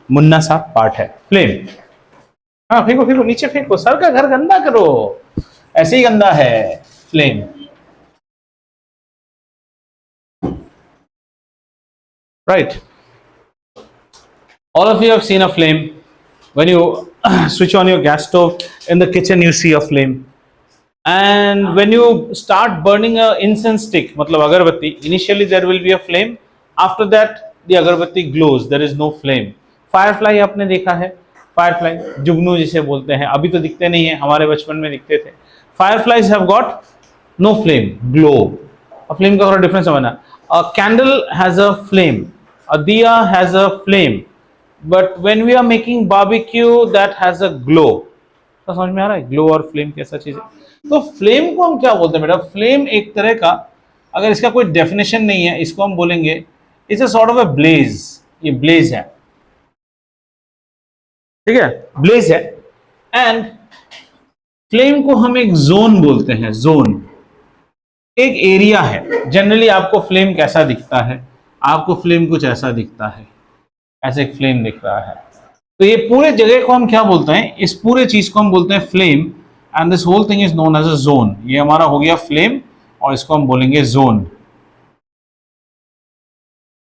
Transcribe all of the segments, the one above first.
मुन्ना सा पार्ट है फ्लेम। हाँ फेंको फेंको, नीचे फेंको, सर का घर गंदा करो, ऐसे ही गंदा है flame. Right, all of you have seen a flame when you switch on your gas stove in the kitchen, you see a flame, and when you start burning a incense stick, matlab agarbatti, initially there will be a flame, after that the agarbatti glows, there is no flame। firefly आपने देखा है, firefly जुगनू जिसे बोलते हैं, अभी तो दिखते नहीं है, हमारे बचपन में दिखते थे। fireflies have got no flame, glow। a flame का थोड़ा डिफरेंस समझना, a candle has a flame, a diya has a flame, but when we are making barbecue that has a glow। तो समझ में आ रहा है ग्लो और फ्लेम कैसा चीज है? तो फ्लेम को हम क्या बोलते हैं बेटा? फ्लेम एक तरह का, अगर इसका कोई डेफिनेशन नहीं है, इसको हम बोलेंगे it's a sort of a blaze. ये ब्लेज है, ठीक है, ब्लेज है। एंड फ्लेम को हम एक जोन बोलते हैं, जोन एक एरिया है। जनरली आपको फ्लेम कैसा दिखता है? आपको फ्लेम कुछ ऐसा दिखता है, ऐसे एक फ्लेम दिख रहा है। तो ये पूरे जगह को हम क्या बोलते हैं? इस पूरे चीज को हम बोलते हैं flame, and this whole thing is known as a zone. ये हमारा हो गया फ्लेम और इसको हम बोलेंगे जोन।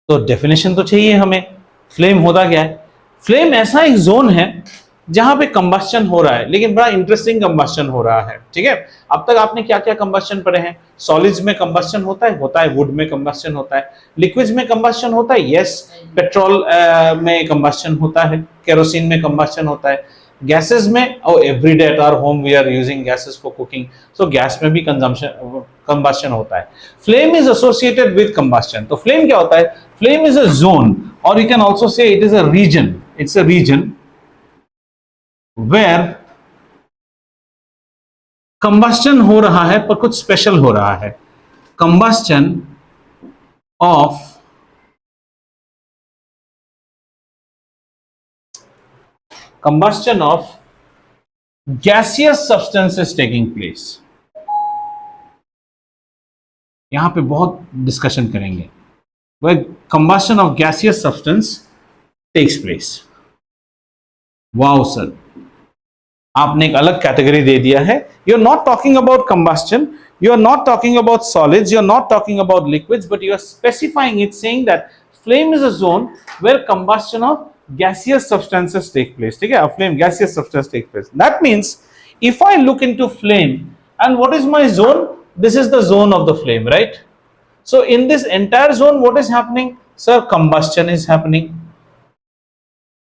तो डेफिनेशन तो चाहिए हमें, फ्लेम होता क्या है? फ्लेम ऐसा एक जोन है जहां पे कंबस्शन हो रहा है, लेकिन बड़ा इंटरेस्टिंग कंबस्शन हो रहा है, ठीक है। अब तक आपने क्या क्या कंबस्शन पढ़े हैं? सॉलिड्स में कंबस्शन होता है, वुड में कंबस्शन होता है, लिक्विड्स में कंबस्शन होता है, यस, पेट्रोल में कंबस्शन होता है, केरोसिन में कंबस्शन होता है, गैसेस में, everyday at our home we are using gases for cooking, so gas में भी कंबस्शन होता है। Flame is associated with combustion. तो फ्लेम क्या होता है? फ्लेम इज अ जोन, और you can also say it is a region. It's a region where combustion हो रहा है, पर कुछ स्पेशल हो रहा है। combustion of gaseous substances taking place। यहां पे बहुत डिस्कशन करेंगे। where combustion of gaseous substance takes place। Wow sir, आपने एक अलग कैटेगरी दे दिया है। You are not talking about combustion, you are not talking about solids, you are not talking about liquids, but you are specifying it, saying that flame is a zone where combustion of gaseous substances take place। ठीक है, a flame gaseous substance take place। that means if I look into flame, and what is my zone? This is the zone of the flame, right? So in this entire zone, what is happening? Sir, combustion is happening,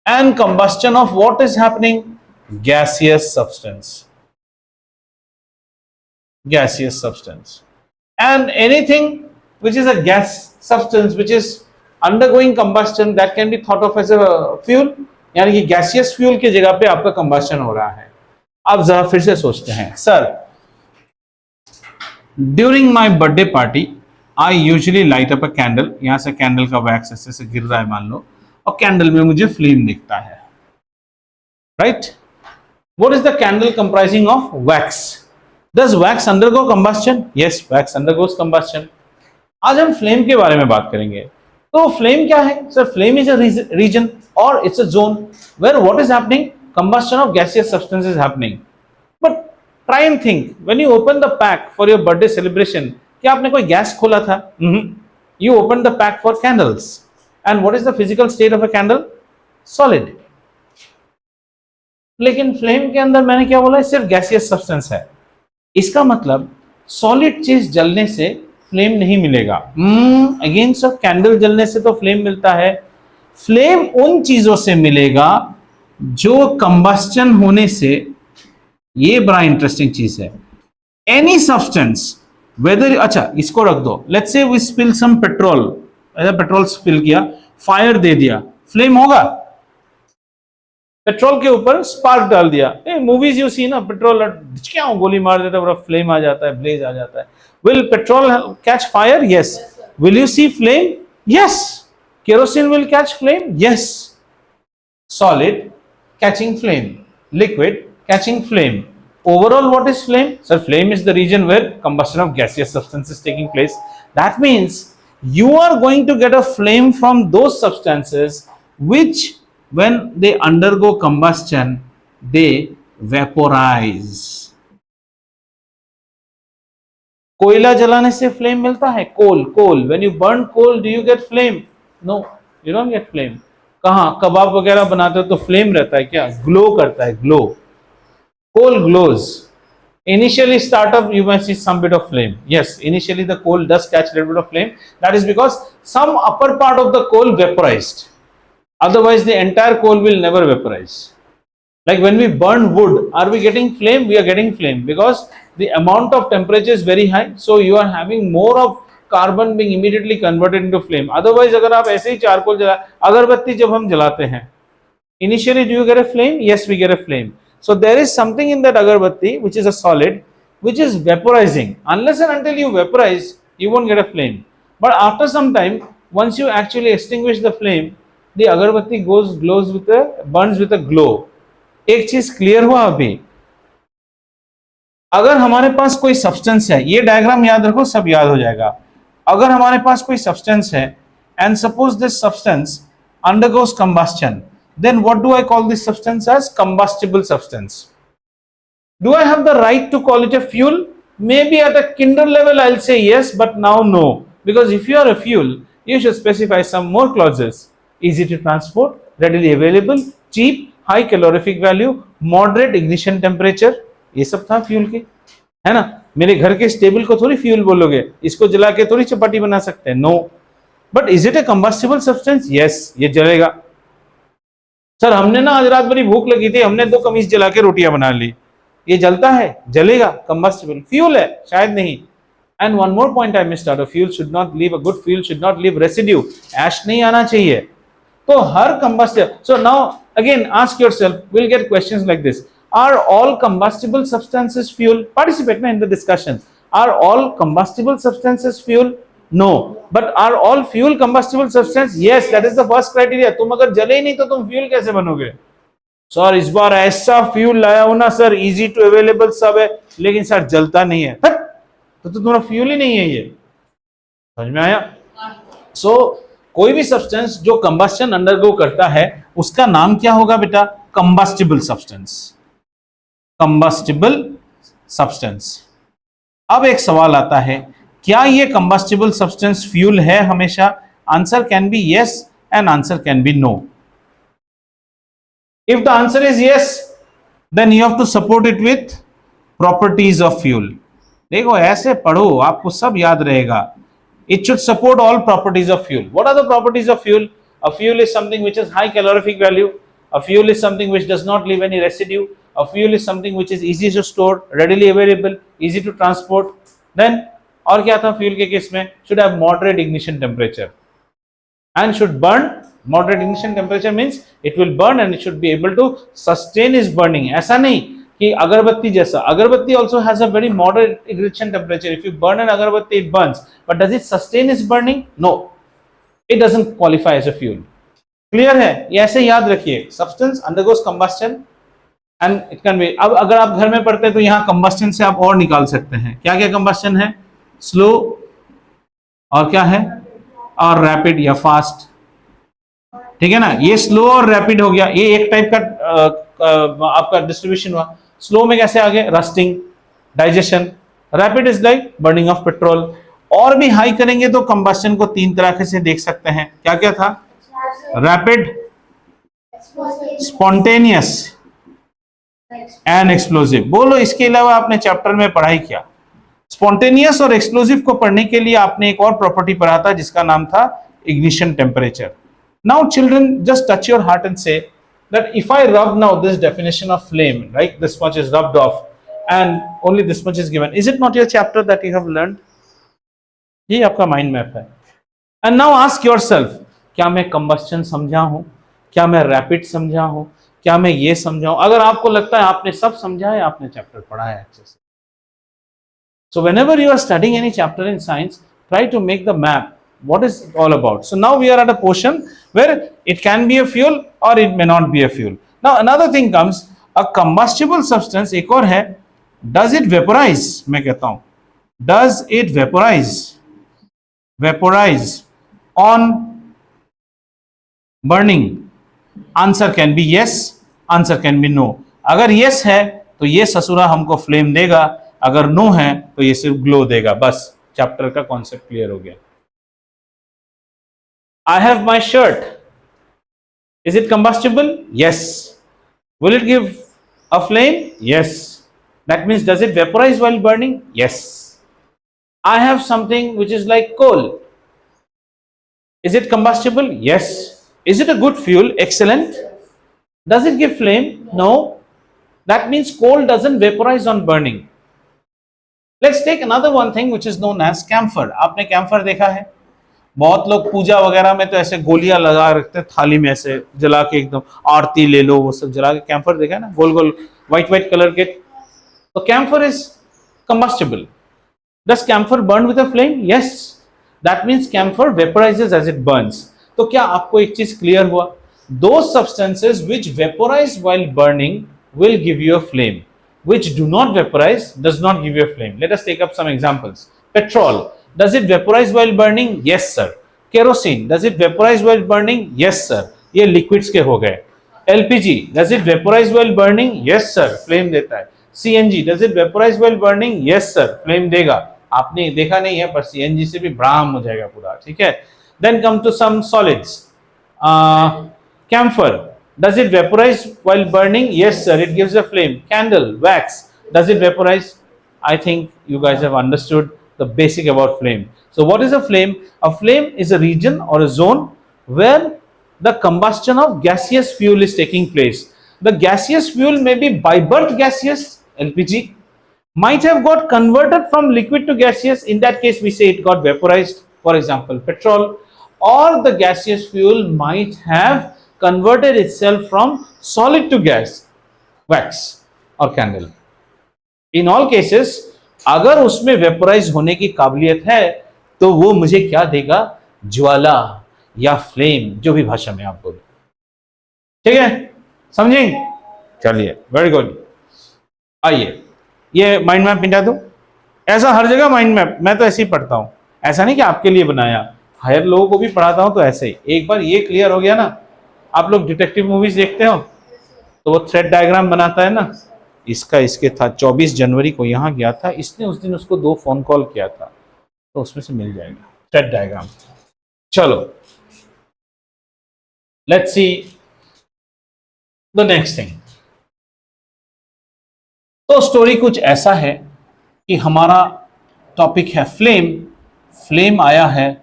and combustion of what is happening? Gaseous substance, gaseous substance, and anything which is a gas substance which is undergoing combustion, that can be thought of as a fuel। यानी कि gaseous fuel की जगह पे आपका combustion हो रहा है। अब जरा फिर से सोचते हैं, sir during my birthday party I usually light up a candle. यहां से कैंडल का वैक्स ऐसे से गिर रहा है मान लो, और कैंडल में मुझे फ्लेम दिखता है, right? What is the candle comprising of? Wax। Does wax undergo combustion? Yes, wax undergoes combustion। आज हम फ्लेम के बारे में बात करेंगे। तो फ्लेम क्या है? Sir flame is a region or it's a zone where what is happening? Combustion of gaseous substance is happening. But try and think, when you open the pack for your birthday celebration, क्या आपने कोई gas खोला था? You open the pack for candles, and what is the physical state of a candle? Solid. लेकिन flame के अंदर मैंने क्या बोला? सिर्फ गैसियस सब्सटेंस है। इसका मतलब सॉलिड चीज जलने से फ्लेम नहीं मिलेगा। अगेन सर, कैंडल जलने से तो फ्लेम मिलता है। फ्लेम उन चीजों से मिलेगा जो कंबस्टन होने से, ये बड़ा इंटरेस्टिंग चीज है, एनी सब्सटेंस वेदर, अच्छा इसको रख दो, let's say we spill some petrol, petrol spill किया, फायर दे दिया, फ्लेम होगा? पेट्रोल के ऊपर स्पार्क डाल दिया, मूवीज यू सी ना, पेट्रोल क्या गोली मार देता है, पूरा फ्लेम आ जाता है, ब्लेज आ जाता है। Will petrol catch fire? Yes. Will you see flame? Yes. Kerosene will catch flame? Yes. Solid catching flame, liquid catching flame. Overall, what is flame? Sir, flame is the region where combustion of gaseous substance is taking place. That means you are going to get a flame from those substances which when they undergo combustion they vaporize. कोयला जलाने से flame मिलता है, कोल, when you burn coal do you get flame? No, you don't get flame. कहाँ कबाब वगैरह बनाते हो तो फ्लेम रहता है क्या? ग्लो करता है, glow. Coal glows. Initially startup you might see some bit of flame. Yes, initially the coal does catch a little bit of flame. That is because some upper part of the coal vaporized. Otherwise the entire coal will never vaporize. Like when we burn wood, are we getting flame? We are getting flame because the amount of temperature is very high. So you are having more of carbon being immediately converted into flame. Otherwise अगर आप ऐसे ही charcoal जला, अगरबत्ती जब हम जलाते हैं, initially do you get a flame? Yes, we get a flame. So there is something in that agarbatti which is a solid which is vaporizing. Unless and until you vaporize, you won't get a flame. But after some time, once you actually extinguish the flame, the agarbatti burns with a glow. एक चीज clear हुआ अभी, अगर हमारे पास कोई substance है, ये diagram याद रखो, सब याद हो जाएगा. अगर हमारे पास कोई सब्सटेंस है and suppose this substance undergoes combustion, then what do I call this substance as? Combustible substance. Do I have the right to call it a fuel? Maybe at a kinder level I'll say yes, but now no, because if you are a fuel you should specify some more clauses. Easy to transport, readily available, cheap, high calorific value, moderate ignition temperature. ये सब था fuel के, है ना. मेरे घर के stable को थोड़ी फ्यूल बोलोगे, इसको जला के थोड़ी चपाती बना सकते हैं. No. But is it a combustible substance? Yes, ये जलेगा. सर हमने ना आज रात भरी भूख लगी थी, हमने 2 कमीज जला के रोटियां बना ली, ये जलता है? जलेगा. कंबस्टिबल फ्यूल है? शायद नहीं. And one more point I missed out, fuel should not leave, a good fuel should not leave residue. Ash नहीं आना चाहिए. तो हर combustible, so now again ask yourself, will get questions like this. Are all combustible substances fuel? Participate in the discussion. Are all combustible substances fuel? No. But are all fuel combustible substance? Yes, that is the first criteria. तुम अगर जले ही नहीं तो तुम fuel कैसे बनोगे? Sir इस बार ऐसा फ्यूल लाया हो ना सर, इजी टू अवेलेबल सब है, लेकिन सर जलता नहीं है, तो तुम्हारा फ्यूल ही नहीं है. ये समझ में आया? सो कोई भी सब्सटेंस जो कंबस्शन अंडरगो करता है उसका नाम क्या होगा बेटा? Combustible substance. Combustible substance. अब एक सवाल आता है, क्या ये कंबस्टिबल सब्सटेंस फ्यूल है हमेशा? Answer can be yes and answer can be no. If the answer is yes, then you have to support it with properties of fuel. देखो ऐसे पढ़ो, आपको सब याद रहेगा. It should support all properties of fuel. What are the properties of fuel? A fuel is something which has high calorific value. A fuel is something which does not leave any residue. A fuel is something which is easy to store, readily available, easy to transport. Then और क्या था fuel के case में? Should have moderate ignition temperature and should burn. Moderate ignition temperature means it will burn and it should be able to sustain its burning. ऐसा नहीं कि अगरबत्ती जैसा. अगरबत्ती also has a very moderate ignition temperature. If you burn an agarbatti, it burns. But does it sustain its burning? No. It doesn't qualify as a fuel. Clear है? ये ऐसे याद रखिए. Substance undergoes combustion and it can be. अब अगर आप घर में पढ़ते हैं तो यहाँ combustion से आप और निकाल सकते हैं. क्या क्या combustion है? Slow और क्या है? और रैपिड या फास्ट. ठीक है ना. ये स्लो और रैपिड हो गया, ये एक टाइप का आपका डिस्ट्रीब्यूशन हुआ. स्लो में कैसे आ गए? Rusting, digestion. Rapid is like burning of petrol. और भी हाई करेंगे तो कंबस्शन को 3 तरह से देख सकते हैं. क्या क्या था? Rapid, spontaneous and explosive. बोलो इसके अलावा आपने चैप्टर में पढ़ाई क्या? स्पॉन्टेनियस और एक्सप्लोसिव को पढ़ने के लिए आपने एक और प्रॉपर्टी पढ़ा था जिसका नाम था ignition temperature. Now children, just touch your heart and say that if I rub now this definition of flame, right, this much is rubbed off and only this much is given, is it not your chapter that you have learned? ये आपका mind map है. And now ask yourself, क्या मैं combustion समझा हूं? क्या मैं rapid समझा हूं? क्या मैं ये समझा हूं? अगर आपको लगता है आपने सब समझा है, आपने चैप्टर पढ़ा है अच्छे से. So whenever you are studying any chapter in science, try to make the map. What is it all about? So now we are at a portion where it can be a fuel or it may not be a fuel. Now another thing comes, a combustible substance एक और है, does it vaporize? मैं कहता हूं, does it vaporize on burning? Answer can be yes, answer can be no. अगर yes है तो ये ससुरा हमको फ्लेम देगा, अगर नो है तो ये सिर्फ ग्लो देगा। बस चैप्टर का कॉन्सेप्ट क्लियर हो गया। I have my shirt, is it combustible? Yes. Will it give a flame? Yes. That means does it vaporise while burning? Yes. I have something which is like coal. Is it combustible? Yes. Is it a good fuel? Excellent. Does it give flame? No. That means coal doesn't vaporize on burning. Let's take another one thing which is known as camphor. आपने camphor देखा है? बहुत लोग पूजा वगैरह में तो ऐसे गोलियां लगा रखते हैं थाली में, ऐसे जला के एकदम आरती ले लो, वो सब जला के। कैम्फर देखा है ना, गोल गोल व्हाइट कलर के। तो camphor is combustible. Does camphor burn with a flame? Yes. That means camphor vaporizes as it burns. तो क्या आपको एक चीज क्लियर हुआ? Those substances which vaporize while burning will give you a flame. Which do not vaporize does not give you a flame. Let us take up some examples. Petrol, does it vaporize while burning? Yes, sir. Kerosene, does it vaporize while burning? Yes, sir. ये liquids के हो गए. LPG, does it vaporize while burning? Yes, sir. Flame देता है. CNG, does it vaporize while burning? Yes, sir. Flame देगा. आपने देखा नहीं है पर सीएनजी से भी ब्राह्म हो जाएगा पूरा, ठीक है। Then come to some solids. Camphor, does it vaporise while burning? Yes sir, it gives a flame. Candle, wax, does it vaporise? I think you guys have understood the basic about flame. So what is a flame? A flame is a region or a zone where the combustion of gaseous fuel is taking place. The gaseous fuel may be by birth gaseous, LPG, might have got converted from liquid to gaseous. In that case we say it got vaporized, for example petrol, or the gaseous fuel might have converted itself from solid to gas, wax or candle. In all cases अगर उसमें vaporise होने की काबिलियत है तो वो मुझे क्या देगा? ज्वाला या फ्लेम, जो भी भाषा में आप बोलो, ठीक है, समझेंगे? चलिए, वेरी गुड। आइए ये माइंड मैप मिटा दो। ऐसा हर जगह माइंड मैप, मैं तो ऐसे ही पढ़ता हूं, ऐसा नहीं कि आपके लिए बनाया, हायर लोगों को भी पढ़ाता हूं तो ऐसे ही। एक बार ये क्लियर हो गया ना, आप लोग डिटेक्टिव मूवीज देखते हो तो वो थ्रेड डायग्राम बनाता है ना, इसका इसके था 24 जनवरी को यहाँ गया था, इसने उस दिन उसको 2 फोन कॉल किया था, तो उसमें से मिल जाएगा थ्रेड डायग्राम। चलो let's see the next thing. तो स्टोरी कुछ ऐसा है कि हमारा टॉपिक है फ्लेम। फ्लेम आया है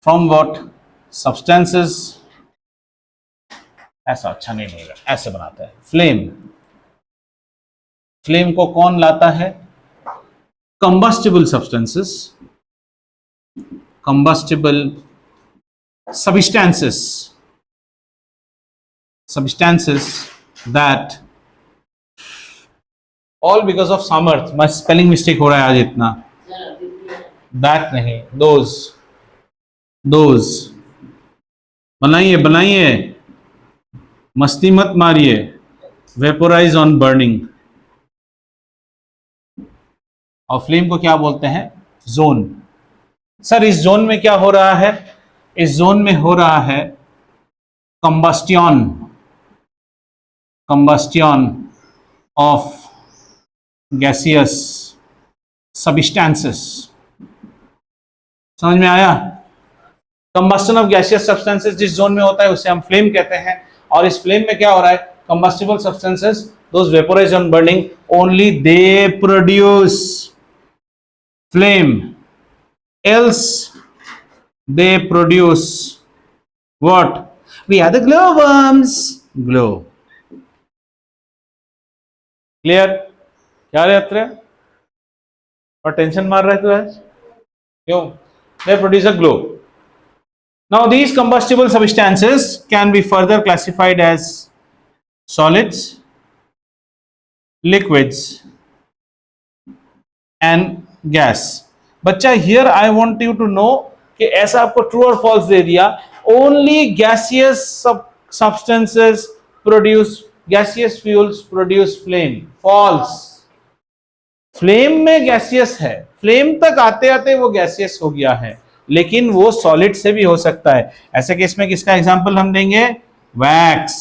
फ्रॉम व्हाट? सब्सटेंसेस। ऐसा अच्छा नहीं मिलेगा, ऐसे बनाता है फ्लेम। फ्लेम को कौन लाता है? Combustible substances, combustible substances, substances that all because of सामर्थ। मैं स्पेलिंग मिस्टेक हो रहा है आज इतना, that नहीं, those बनाइए बनाइए, मस्ती मत मारिए। Vaporise on burning. और फ्लेम को क्या बोलते हैं? जोन। सर इस जोन में क्या हो रहा है? इस जोन में हो रहा है कंबस्टियन, कंबस्टियन ऑफ गैसियस सब्सटेंसेस। समझ में आया? कंबस्टन ऑफ गैसियस सब्सटेंसेस जिस जोन में होता है उसे हम फ्लेम कहते हैं। और इस फ्लेम में क्या हो रहा है? Combustible substances, those vaporise on burning, only they produce flame, else they produce what? We are the glowworms. Glow. Clear? क्या रे अत्र? और टेंशन मार रहे तो आज क्यों? They produce a glow. Now these combustible substances can be further classified as solids, liquids and gas. बच्चा here I want you to know कि ऐसा आपको ट्रू और फॉल्स दे दिया, only gaseous substances produce, gaseous fuels produce flame. False. Flame में gaseous है, flame तक आते आते वो गैसियस हो गया है, लेकिन वो सॉलिड से भी हो सकता है। ऐसे केस में किसका एग्जांपल हम देंगे? Wax,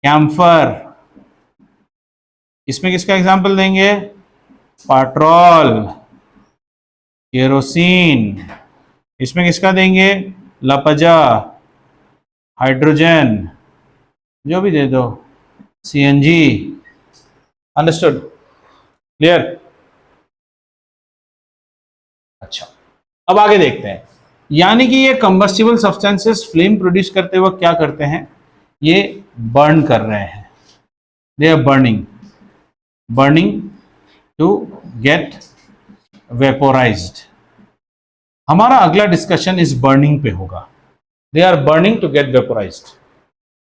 camphor. इसमें किसका एग्जाम्पल देंगे? Petrol, kerosene. इसमें किसका देंगे? लापजा, हाइड्रोजन, जो भी दे दो, सीएनजी। अंडरस्टूड? क्लियर? अच्छा, अब आगे देखते हैं। यानी कि ये कंबस्टिबल सब्सटेंसेस फ्लेम प्रोड्यूस करते वक्त क्या करते हैं? ये बर्न कर रहे हैं। They are burning to get vaporised. हमारा अगला डिस्कशन इस बर्निंग पे होगा। They are burning to get vaporised.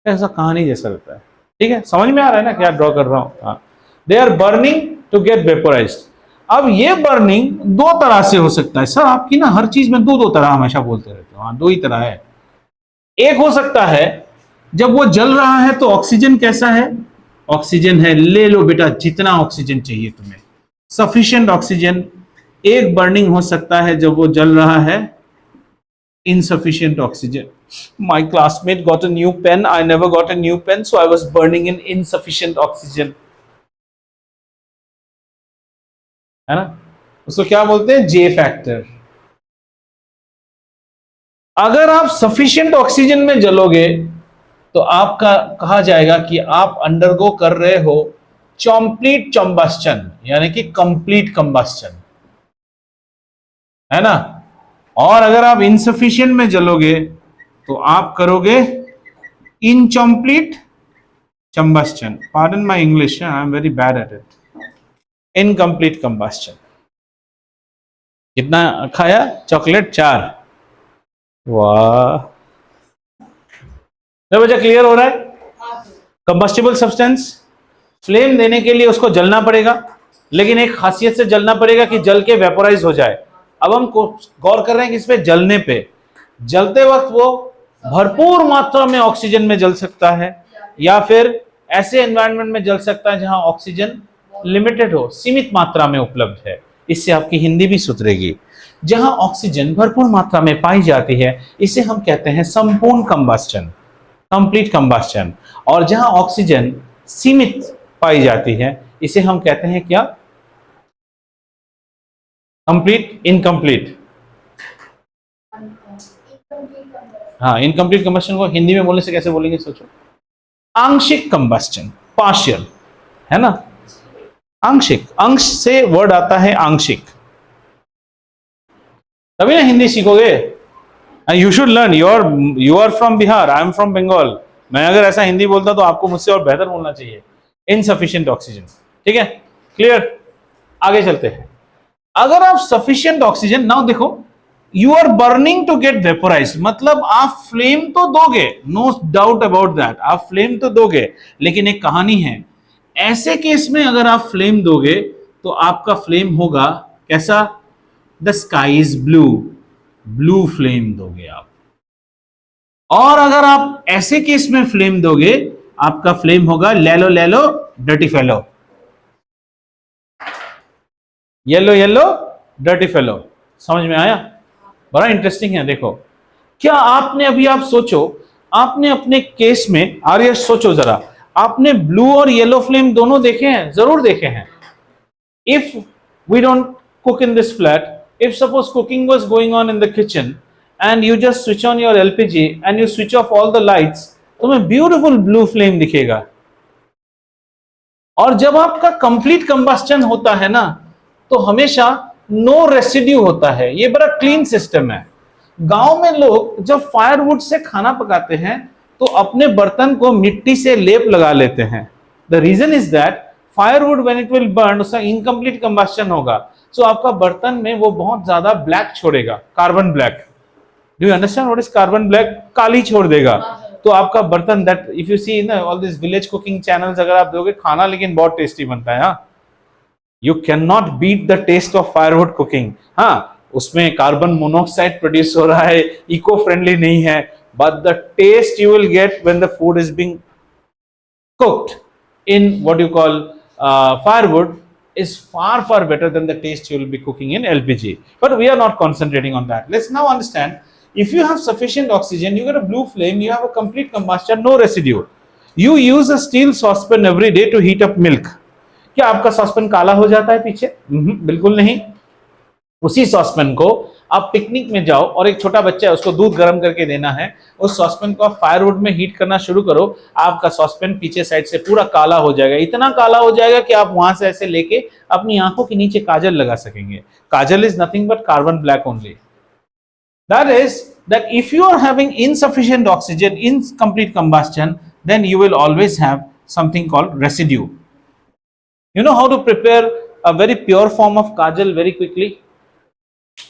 ऐसा कहानी जैसा लगता है, ठीक है? समझ में आ रहा है ना क्या ड्रॉ कर रहा हूं? हाँ, they are burning to get vaporised. अब ये बर्निंग दो तरह से हो सकता है। सर आपकी ना हर चीज में दो तरह हमेशा बोलते रहते हो। हाँ, दो ही तरह है। एक हो सकता है जब वो जल रहा है तो ऑक्सीजन कैसा है? ऑक्सीजन है, ले लो बेटा जितना ऑक्सीजन चाहिए तुम्हें, सफिशिएंट ऑक्सीजन। एक बर्निंग हो सकता है जब वो जल रहा है, insufficient oxygen. My classmate got a new pen, I never got a new pen, so I was burning in insufficient oxygen. है ना? उसको क्या बोलते हैं? जे फैक्टर। अगर आप सफिशिएंट ऑक्सीजन में जलोगे तो आपका कहा जाएगा कि आप अंडरगो कर रहे हो कंप्लीट कंबस्टन, यानी कि कंप्लीट कंबस्टन, है ना? और अगर आप इनसफिशिएंट में जलोगे तो आप करोगे incomplete combustion. Pardon my English, I am very bad at it. Incomplete combustion. कितना खाया? चॉकलेट 4। वाह, बच्चा क्लियर हो रहा है? कंबस्टिबल सब्सटेंस फ्लेम देने के लिए उसको जलना पड़ेगा, लेकिन एक खासियत से जलना पड़ेगा कि जल के वेपोराइज हो जाए। अब हम गौर कर रहे हैं कि इस पे जलने पे, जलते वक्त वो भरपूर मात्रा में ऑक्सीजन में जल सकता है, या फिर ऐसे एनवायरनमेंट में जल सकता है जहां ऑक्सीजन लिमिटेड हो, सीमित मात्रा में उपलब्ध है। इससे आपकी हिंदी भी सुधरेगी। जहां ऑक्सीजन भरपूर मात्रा में पाई जाती है इसे हम कहते हैं संपूर्ण कंबस्टन, कंप्लीट कंबस्टन। और जहां ऑक्सीजन सीमित पाई जाती है इसे हम कहते हैं क्या? Complete, incomplete. हाँ, इनकम्प्लीट कंबस्टन को हिंदी में बोलने से कैसे बोलेंगे? सोचो। आंशिक कंबस्टन, पार्शियल, है ना? आंशिक, अंश से वर्ड आता है आंशिक, तभी ना हिंदी सीखोगे। You should learn. You are from Bihar, I am from Bengal. मैं अगर ऐसा हिंदी बोलता तो आपको मुझसे और बेहतर बोलना चाहिए। इनसफिशिएंट ऑक्सीजन, ठीक है? क्लियर? आगे चलते हैं। अगर आप सफिशिएंट ऑक्सीजन, नाउ देखो, you are burning to get vaporize, मतलब आप फ्लेम तो दोगे, नो डाउट अबाउट दैट, आप फ्लेम तो दोगे, लेकिन एक कहानी है। ऐसे केस में अगर आप फ्लेम दोगे तो आपका फ्लेम होगा कैसा? The sky is blue, blue flame दोगे आप। और अगर आप ऐसे केस में फ्लेम दोगे, आपका फ्लेम होगा लेलो लेलो dirty fellow, yellow yellow dirty fellow. समझ में आया? बड़ा इंटरेस्टिंग है। देखो, क्या आपने अभी, आप सोचो, आपने अपने केस में, आर्य सोचो जरा, आपने ब्लू और येलो फ्लेम दोनों देखे हैं? जरूर देखे हैं। If we don't cook in this flat, if suppose cooking was going on in the kitchen and you just switch on your LPG and you switch off all the lights, तुम्हें beautiful blue flame दिखेगा। और जब आपका complete combustion होता है ना, तो हमेशा नो रेसिड्यू होता है। ये बड़ा क्लीन सिस्टम है। गांव में लोग जब फायरवुड से खाना पकाते हैं तो अपने बर्तन को मिट्टी से लेप लगा लेते हैं। The reason is that firewood when it will burn, उसका इनकम्प्लीट कंबस्टन होगा, सो आपका बर्तन में वो बहुत ज्यादा ब्लैक छोड़ेगा, carbon black. Do you understand what is carbon black? काली छोड़ देगा। तो आपका बर्तन, दैट इफ यू सी ना all this village cooking channels, अगर आप दोगे खाना, लेकिन बहुत टेस्टी बनता है। हाँ, you can not beat the test of firewood cooking. हाँ, उसमें कार्बन मोनोऑक्साइड प्रोड्यूस हो रहा है, इको फ्रेंडली नहीं है, but the taste you will get when the food is being cooked in what you call firewood is far better than the taste you will be cooking in LPG. But we are not concentrating on that. Let's now understand, If you have sufficient oxygen, you get a blue flame, you have a complete combustion, no residue. You use a steel saucepan every day to heat up milk. क्या आपका saucepan काला हो जाता है पीछे? बिल्कुल नहीं। उसी सॉसपेन को आप पिकनिक में जाओ और एक छोटा बच्चा है उसको दूध गर्म करके देना है, उस सॉसपेन को आप फायरवुड में हीट करना शुरू करो, आपका सॉसपेन पीछे साइड से पूरा काला हो जाएगा, इतना काला हो जाएगा कि आप वहां से ऐसे लेके अपनी आंखों के नीचे काजल लगा सकेंगे। Kajal is nothing but carbon black only. That is that if you are having insufficient oxygen in complete combustion, then you will always have something called residue. You know how to prepare a very pure form of kajal very quickly?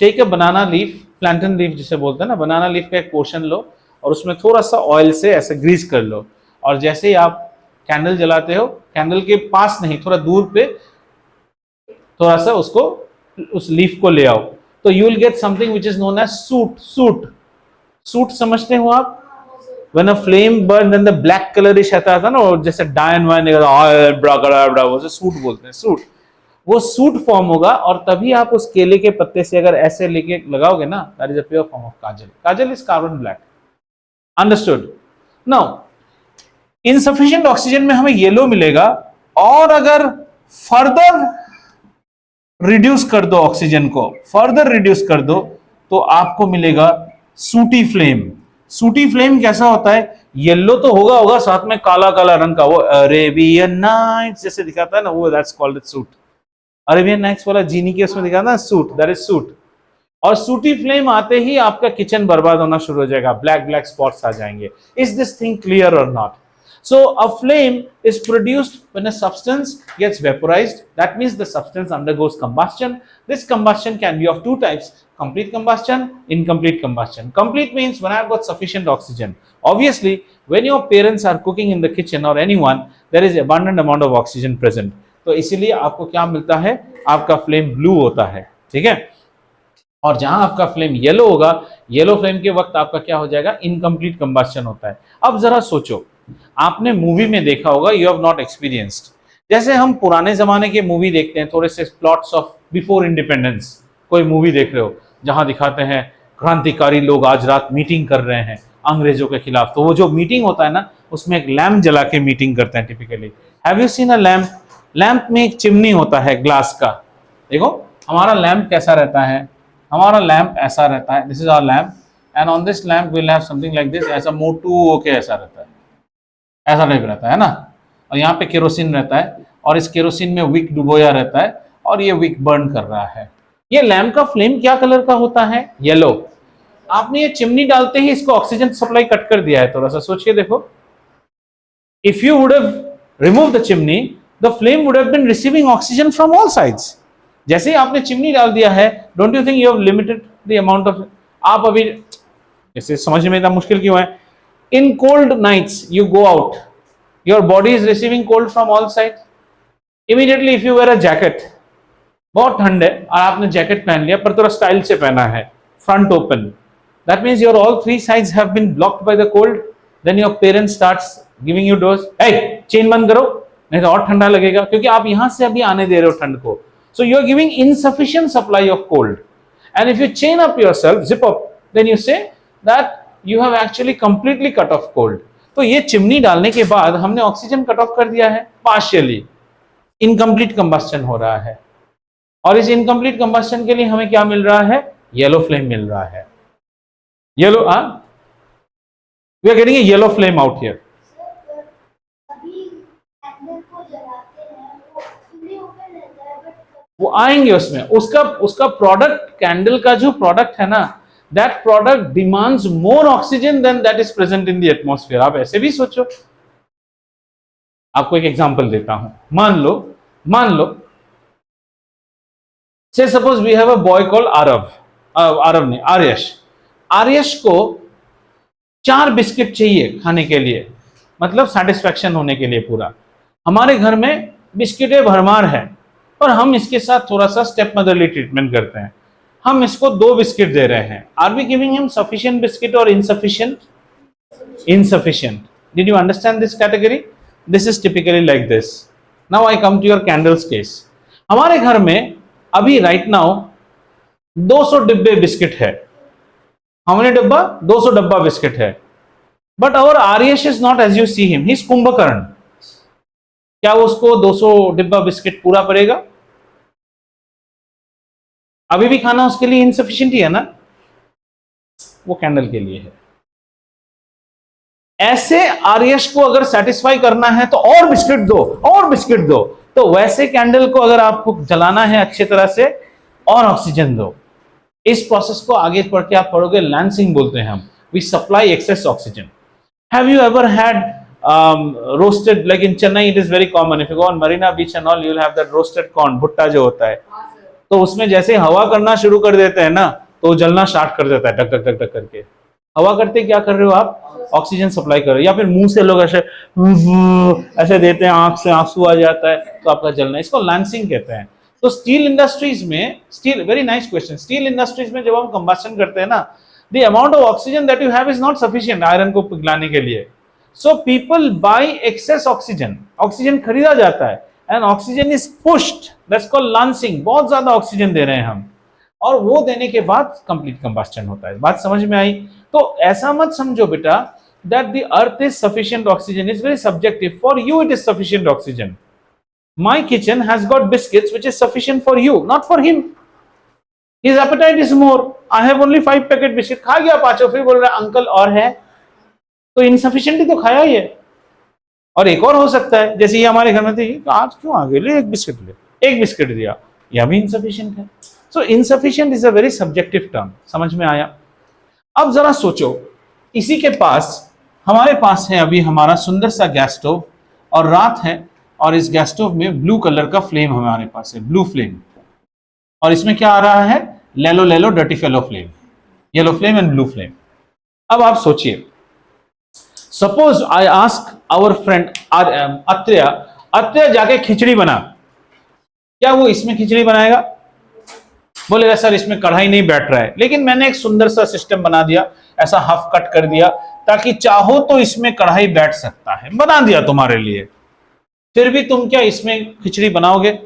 Take a banana leaf, plantain leaf जिसे बोलते हैं ना, banana leaf का एक portion लो और उसमें थोड़ा सा ऑयल से ऐसे ग्रीस कर लो, और जैसे ही आप कैंडल जलाते हो, कैंडल के पास नहीं, थोड़ा दूर पे थोड़ा सा उसको, उस लीफ को ले आओ, तो you will get something which is known as soot समझते हो आप? When a flame burn, then the black colorish आता था ना, और जैसे डायन वाइन वो सूट बोलते हैं, सूट, वो सूट फॉर्म होगा, और तभी आप उस केले के पत्ते से अगर ऐसे लेके लगाओगे ना, that is a pure form of Kajal. Kajal is carbon black. Understood? Now insufficient oxygen में हमें येलो मिलेगा, और अगर फर्दर रिड्यूस कर दो ऑक्सीजन को, फर्दर रिड्यूस कर दो, तो आपको मिलेगा सूटी फ्लेम। सूटी फ्लेम कैसा होता है? येलो तो होगा साथ में काला काला रंग का, वो अरेबियन नाइट्स जैसे दिखाता है ना, वो that's called soot. Arabian Nights वाला जीनी के उसमें दिखाता है सूट, दैट इज सूट। और सूटी फ्लेम आते ही आपका किचन बर्बाद होना शुरू हो जाएगा, ब्लैक स्पॉट्स आ जाएंगे। इज दिस थिंग क्लियर और not? So a flame is produced when a substance gets vaporized. That means the substance undergoes combustion. This combustion can be of two types: complete combustion, incomplete combustion. Complete means when I've got sufficient oxygen. Obviously, when your parents are cooking in the kitchen or anyone, there is abundant amount of oxygen present. तो इसीलिए आपको क्या मिलता है? आपका flame blue होता है, ठीक है? और जहां आपका फ्लेम येलो होगा, येलो फ्लेम के वक्त आपका क्या हो जाएगा? इनकम्प्लीट कंबस्शन होता है। अब जरा सोचो, आपने मूवी में देखा होगा, यू हैव नॉट एक्सपीरियंस्ड, जैसे हम पुराने जमाने के मूवी देखते हैं, थोड़े से प्लॉट्स ऑफ बिफोर इंडिपेंडेंस, कोई मूवी देख रहे हो जहां दिखाते हैं क्रांतिकारी लोग आज रात मीटिंग कर रहे हैं अंग्रेजों के खिलाफ, तो वो जो मीटिंग होता है ना, उसमें एक लैम्प जला के मीटिंग करते हैं typically. Have you seen a lamp? Lamp में एक चिमनी होता है ग्लास का। देखो हमारा लैम्प कैसा रहता है, हमारा लैम्प ऐसा रहता है, this is our lamp, and on this lamp will have something like this, ऐसा मोटू होके ऐसा रहता है, ऐसा टाइप रहता है ना, और यहाँ पे केरोसिन रहता है, और इस केरोसिन में विक डुबोया रहता है, और ये विक बर्न कर रहा है। ये लैम्प का फ्लेम क्या कलर का होता है? येलो। आपने ये चिमनी डालते ही इसको ऑक्सीजन सप्लाई कट कर दिया है। थोड़ा सा सोच के देखो, if you would have remove the chimney, the flame would have been receiving oxygen from all sides. जैसे ही आपने चिमनी डाल दिया है, don't you think you have limited the amount of, आप अभी जैसे समझ में इतना मुश्किल क्यों है? In cold nights, you go out. Your body is receiving cold from all sides. Immediately, if you wear a jacket, बहुत ठंड है और आपने जैकेट पहन लिया, पर थोड़ा स्टाइल से पहना है, front open. That means your all three sides have been blocked by the cold. Then your parents starts giving you dose. Hey, chain बंद करो, नहीं तो और ठंडा लगेगा, क्योंकि आप यहाँ से अभी आने दे रहे हो ठंड को. So you are giving insufficient supply of cold. And if you chain up yourself, zip up, then you say that you have actually completely cut off cold. तो ये चिमनी डालने के बाद हमने ऑक्सीजन कट ऑफ कर दिया है partially, incomplete combustion हो रहा है, और इस इनकम्प्लीट कंबस्टन के लिए हमें क्या मिल रहा है? येलो फ्लेम मिल रहा है। Yellow, we are getting a yellow flame out here. वो आएंगे उसमें, उसका प्रोडक्ट, कैंडल का जो प्रोडक्ट है ना, that product demands more oxygen than that is present in the atmosphere. आप ऐसे भी सोचो। आपको एक एग्जांपल देता हूं। मान लो say suppose we have a boy called Aarav नहीं, आर्यश को 4 बिस्किट चाहिए खाने के लिए, मतलब सेटिस्फैक्शन होने के लिए पूरा। हमारे घर में बिस्किटें भरमार है, और हम इसके साथ थोड़ा सा स्टेप मदरली ट्रीटमेंट करते हैं। हम इसको 2 बिस्किट दे रहे हैं। Are we giving him sufficient biscuit or insufficient? Insufficient. Did you understand this category? This is typically like this. Now I come to your candles case. हमारे घर में अभी राइट नाउ 200 डिब्बे बिस्किट है, हाउ मेनी डब्बा? 200 डब्बा biscuit है. But our Aryash is not as you see him, he is Kumbhakarna. क्या वो उसको 200 डिब्बा बिस्किट पूरा पड़ेगा? अभी भी खाना उसके लिए इनसफिशिएंट ही है ना, वो कैंडल के लिए है. ऐसे आर्यश को अगर सेटिस्फाई करना है तो और बिस्किट दो, और बिस्किट दो. तो वैसे कैंडल को अगर आपको जलाना है अच्छी तरह से, और ऑक्सीजन दो. इस प्रोसेस को आगे पढ़ के आप पढ़ोगे, लैंसिंग बोलते हैं हम. We supply excess oxygen. Have you ever had roasted, like in Chennai it is very common, if you go on Marina beach and all, you will have that roasted corn, भुट्टा जो होता है. तो उसमें जैसे हवा करना शुरू कर देते हैं ना, तो जलना स्टार्ट कर देता है, टक टक टक टक करके. हवा करते क्या कर रहे हो आप? ऑक्सीजन सप्लाई कर रहे हो. या फिर मुंह से लोग ऐसे ऐसे देते हैं, आंख से आंसू आ जाता है, तो आपका जलना, इसको लैंसिंग कहते हैं. तो स्टील इंडस्ट्रीज में, steel, very nice question, steel industries में जब हम कंबस्शन करते हैं ना, the amount of oxygen that you have is not sufficient iron को पिघलाने के लिए. So people bye access oxygen, oxygen खरीदा जाता है, and oxygen is pushed, that's called lancing. बहुत ज्यादा ऑक्सीजन दे रहे हैं हम, और वो देने के बाद कंप्लीट कंबस्शन होता है. बात समझ में आई? तो ऐसा मत समझो बेटा that the earth is sufficient oxygen, is very subjective. For you it is sufficient oxygen. My kitchen has got biscuits which is sufficient for you, not for him. His appetite is more. I have only 5 packet biscuit. खा गया पांचों, फिर बोल रहा है uncle और है, तो इनसफिशिएंट ही तो खाया ही है. और एक और हो सकता है, जैसे ये हमारे घर में थी, तो आज क्यों आ गए, ले एक बिस्किट, ले एक बिस्किट दिया, यह भी इनसफिशिएंट है. So insufficient is a very subjective term. समझ में आया? अब जरा सोचो, इसी के पास, हमारे पास है अभी हमारा सुंदर सा गैस स्टोव, और रात है, और इस गैस स्टोव में ब्लू कलर का फ्लेम हमारे पास है, ब्लू फ्लेम. और इसमें क्या आ रहा है? लेलो लेलो dirty fellow flame, yellow flame and blue flame. अब आप सोचिए, suppose I ask our friend Atreya, Atreya जाके खिचड़ी बना, क्या वो इसमें खिचड़ी बनाएगा? बोलेगा सर इसमें कढ़ाई नहीं बैठ रहा है, लेकिन मैंने एक सुंदर सा सिस्टम बना दिया, ऐसा हाफ कट कर दिया, ताकि चाहो तो इसमें कढ़ाई बैठ सकता है, बना दिया तुम्हारे लिए. फिर भी तुम क्या इसमें खिचड़ी बनाओगे?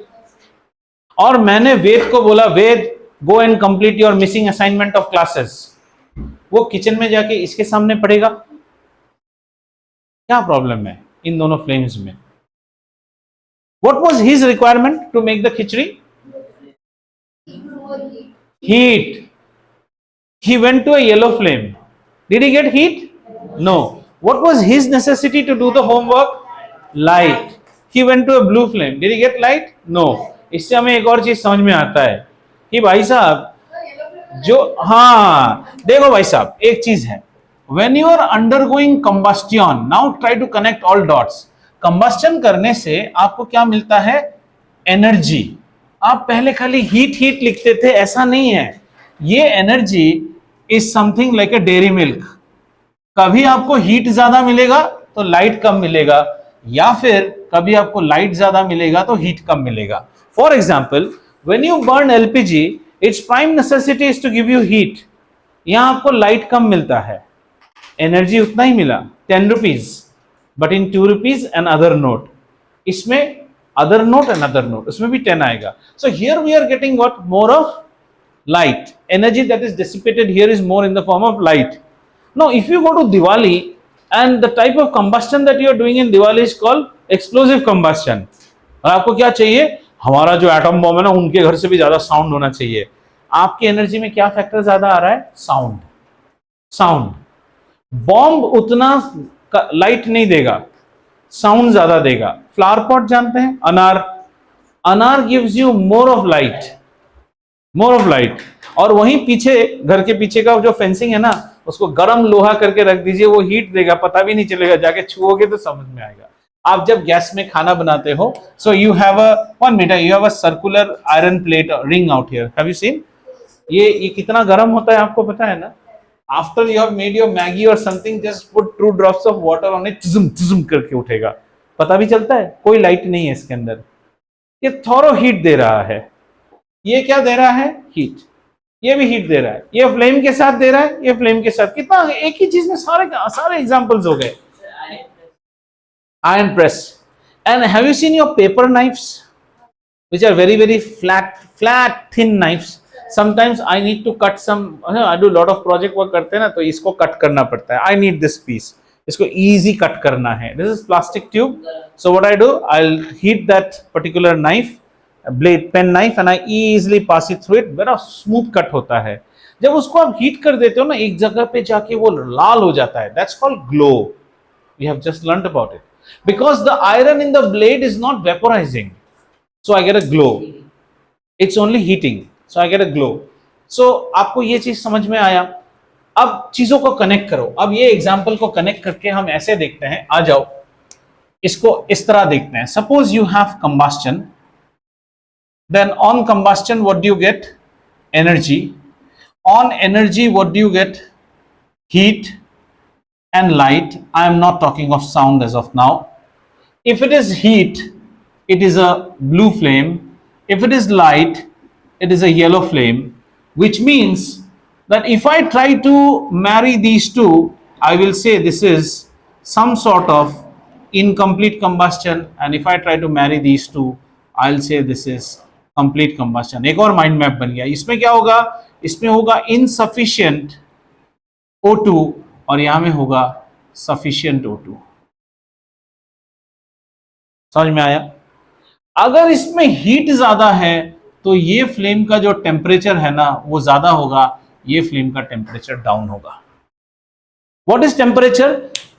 और मैंने वेद को बोला, Ved go and complete your missing assignment of classes. वो किचन में जाके इसके सामने पढ़ेगा. क्या प्रॉब्लम है इन दोनों फ्लेम्स में? What was his requirement to make the khichdi? Heat. He went to a yellow flame. Did he get heat? No. What was his necessity to do the homework? Light. He went to a blue flame. Did he get light? No. इससे हमें एक और चीज समझ में आता है कि भाई साहब, जो, हाँ देखो भाई साहब, एक चीज है, when you are undergoing combustion, now try to connect all dots. Combustion करने से आपको क्या मिलता है? एनर्जी. आप पहले खाली हीट हीट लिखते थे, ऐसा नहीं है. ये energy is something like a dairy milk. कभी आपको हीट ज्यादा मिलेगा तो लाइट कम मिलेगा, या फिर कभी आपको लाइट ज्यादा मिलेगा तो हीट कम मिलेगा. For example, when you burn LPG, it's prime necessity is to give you heat. यहां आपको लाइट कम मिलता है, एनर्जी उतना ही मिला, 10 rupees, but in 2 rupees and other note. इसमें other note and other note, उसमें भी 10 आएगा. So here we are getting what? More of light. Energy that is dissipated here is more in the form of light. Now if you go to Diwali, and the type of combustion that you are doing in Diwali is called explosive combustion. और आपको क्या चाहिए? हमारा जो atom bomb है ना, उनके घर से भी ज्यादा साउंड होना चाहिए. आपकी एनर्जी में क्या फैक्टर ज्यादा आ रहा है? साउंड. साउंड. बॉम्ब उतना लाइट नहीं देगा, साउंड ज्यादा देगा. फ्लावर पॉट जानते हैं? अनार. अनार gives you more of light, more of light. और वहीं पीछे, घर के पीछे का जो फेंसिंग है ना, उसको गर्म लोहा करके रख दीजिए, वो हीट देगा, पता भी नहीं चलेगा, जाके छुओगे तो समझ में आएगा. आप जब गैस में खाना बनाते हो, so you have a 1 metre, you have a circular iron plate ring out here. Have you seen? ये कितना गर्म होता है आपको पता है ना? After you have made your Maggi or something, just put 2 drops of water on it, झुम झुम करके उठेगा. पता भी चलता है, कोई लाइट नहीं है इसके अंदर. ये थोरो हीट दे रहा है. ये क्या दे रहा है? हीट. ये भी हीट दे रहा है. ये फ्लेम के साथ दे रहा है, ये फ्लेम के साथ. कितना, एक ही चीज में सारे एग्जांपल्स हो गए. Iron press. And have you seen your paper knives, which are very very flat thin knives? Sometimes I need to cut some, I do lot of project work करते हैं ना, तो इसको कट करना पड़ता है, आई नीड दिस पीस, इसको easy cut करना है, this is plastic tube, so what I do, I will heat that particular knife, blade pen knife, and I easily pass it through it, बड़ा smooth cut होता है। जब उसको आप heat कर देते हो ना, एक जगह पे जाके वो लाल हो जाता है, that's called glow, we have just learned about it, because the iron in the blade is not vaporising, so I get a glow, it's only heating, so I get a glow। so आपको ये चीज समझ में आया। अब चीजों को connect करो, अब ये एग्जांपल को कनेक्ट करके हम ऐसे देखते हैं, आ जाओ इसको इस तरह देखते हैं। Suppose you have combustion, then on combustion what do you get, energy, on energy what do you get, heat and light. I am not talking of sound as of now. If it is heat, it is a blue flame. If it is light, it is a yellow flame, which means that if I try to marry these two, I will say this is some sort of incomplete combustion, and if I try to marry these two, I'll say this is complete combustion। एक और mind map बन गया। इसमें क्या होगा, इसमें होगा insufficient O2 और यहां में होगा sufficient O2। समझ में आया? अगर इसमें हीट ज्यादा है तो ये फ्लेम का जो टेम्परेचर है ना वो ज्यादा होगा, ये फ्लेम का टेम्परेचर डाउन होगा। What is temperature?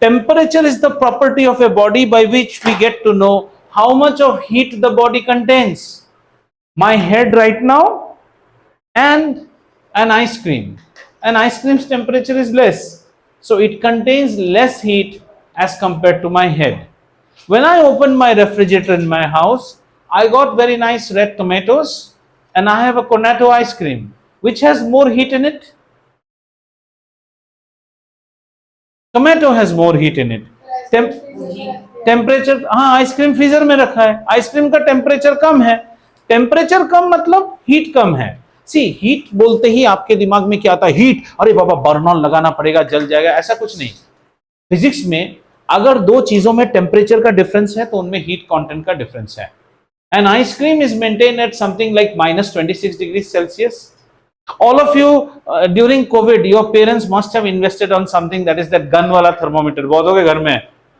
Temperature is the property of a body by which we get to know how much of heat the body contains. My head right now and an ice cream. An ice cream's temperature is less, so it contains less heat as compared to my head. When I opened my refrigerator in my house, I got very nice red tomatoes and I have a Cornetto ice cream. Which has more heat in it? Tomato has more heat in it. Temperature, हाँ ice cream freezer में रखा है, ice cream का temperature कम है। Temperature कम मतलब heat कम है। सी heat बोलते ही आपके दिमाग में क्या आता है, हीट, अरे बाबा बर्नॉन लगाना पड़ेगा, जल जाएगा, ऐसा कुछ नहीं। फिजिक्स में अगर दो चीजों में टेम्परेचर का डिफरेंस है तो उनमें हीट कंटेंट का डिफरेंस है। An ice cream is maintained at something like -26 degrees Celsius. All of you during COVID, your parents must have invested on something that is that gun वाला thermometer, बहुतों के घर में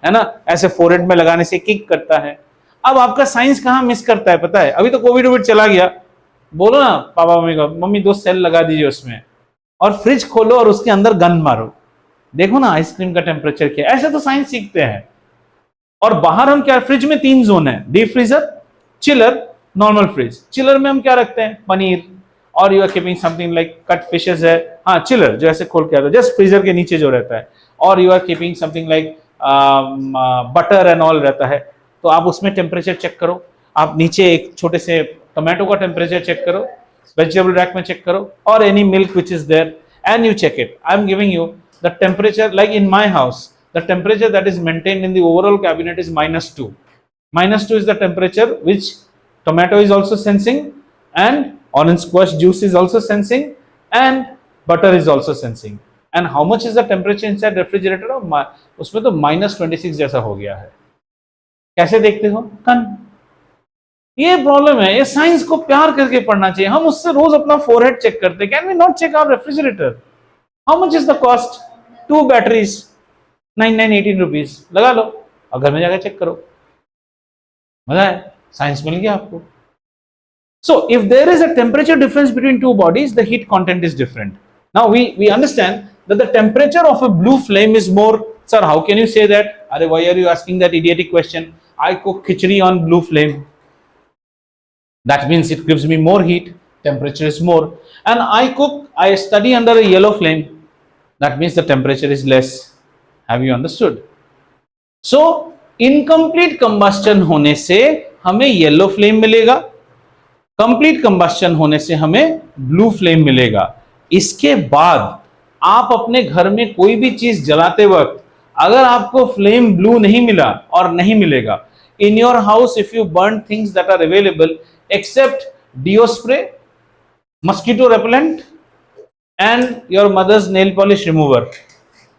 है ना, ऐसे फोरहेड में लगाने से किक करता है। अब आपका साइंस कहाँ मिस करता है पता है? अभी तो कोविड चला गया, बोलो ना पापा मम्मी को, मम्मी 2 सेल लगा दीजिए उसमें, और फ्रिज खोलो और उसके अंदर गन मारो, देखो ना आइसक्रीम का टेम्परेचर क्या है। ऐसे तो साइंस सीखते हैं। और बाहर हम क्या, फ्रिज में 3 जोन है, deep freezer, chiller, normal fridge. Chiller में हम क्या रखते हैं, पनीर, और you are keeping something like cut fishes है, हाँ चिलर जो ऐसे खोल के आता है जस्ट फ्रीजर के नीचे जो रहता है, और you are keeping something like butter and all रहता है। तो आप उसमें टेम्परेचर चेक करो, आप नीचे एक छोटे से टोमेटो का टेम्परेचर चेक करो, वेजिटेबल रैक में चेक करो, और any milk which is there and you check it. I am giving you the temperature, like in my house the temperature that is maintained in the overall cabinet is -2। -2 is the temperature which tomato is also sensing, and orange squash juice is also sensing, and butter is also sensing। and how much is the temperature inside refrigerator? उसमें तो -26 जैसा हो गया है। कैसे देखते हो? कन, ये प्रॉब्लम है। ये साइंस को प्यार करके पढ़ना चाहिए। हम उससे रोज अपना फोरहेड चेक करते हैं। Can we not check our refrigerator? How much is the cost? 2 batteries 918 rupees, लगा लो और घर में जाकर चेक करो, मजा है, साइंस मिल गया आपको। So if there is a temperature difference between two bodies, the heat content is different. Now we understand that the temperature of a blue flame is more. Sir, how can you say that? Arey, why are you asking that idiotic question? I cook khichdi on blue flame. That means it gives me more heat. Temperature is more. And I study under a yellow flame. That means the temperature is less. Have you understood? So incomplete combustion होने से हमें yellow flame मिलेगा, complete combustion होने से हमें blue flame मिलेगा। इसके बाद आप अपने घर में कोई भी चीज जलाते वक्त अगर आपको फ्लेम ब्लू नहीं मिला और नहीं मिलेगा, in your house if you burn things that are available except deo spray, mosquito repellent and your mother's nail polish remover,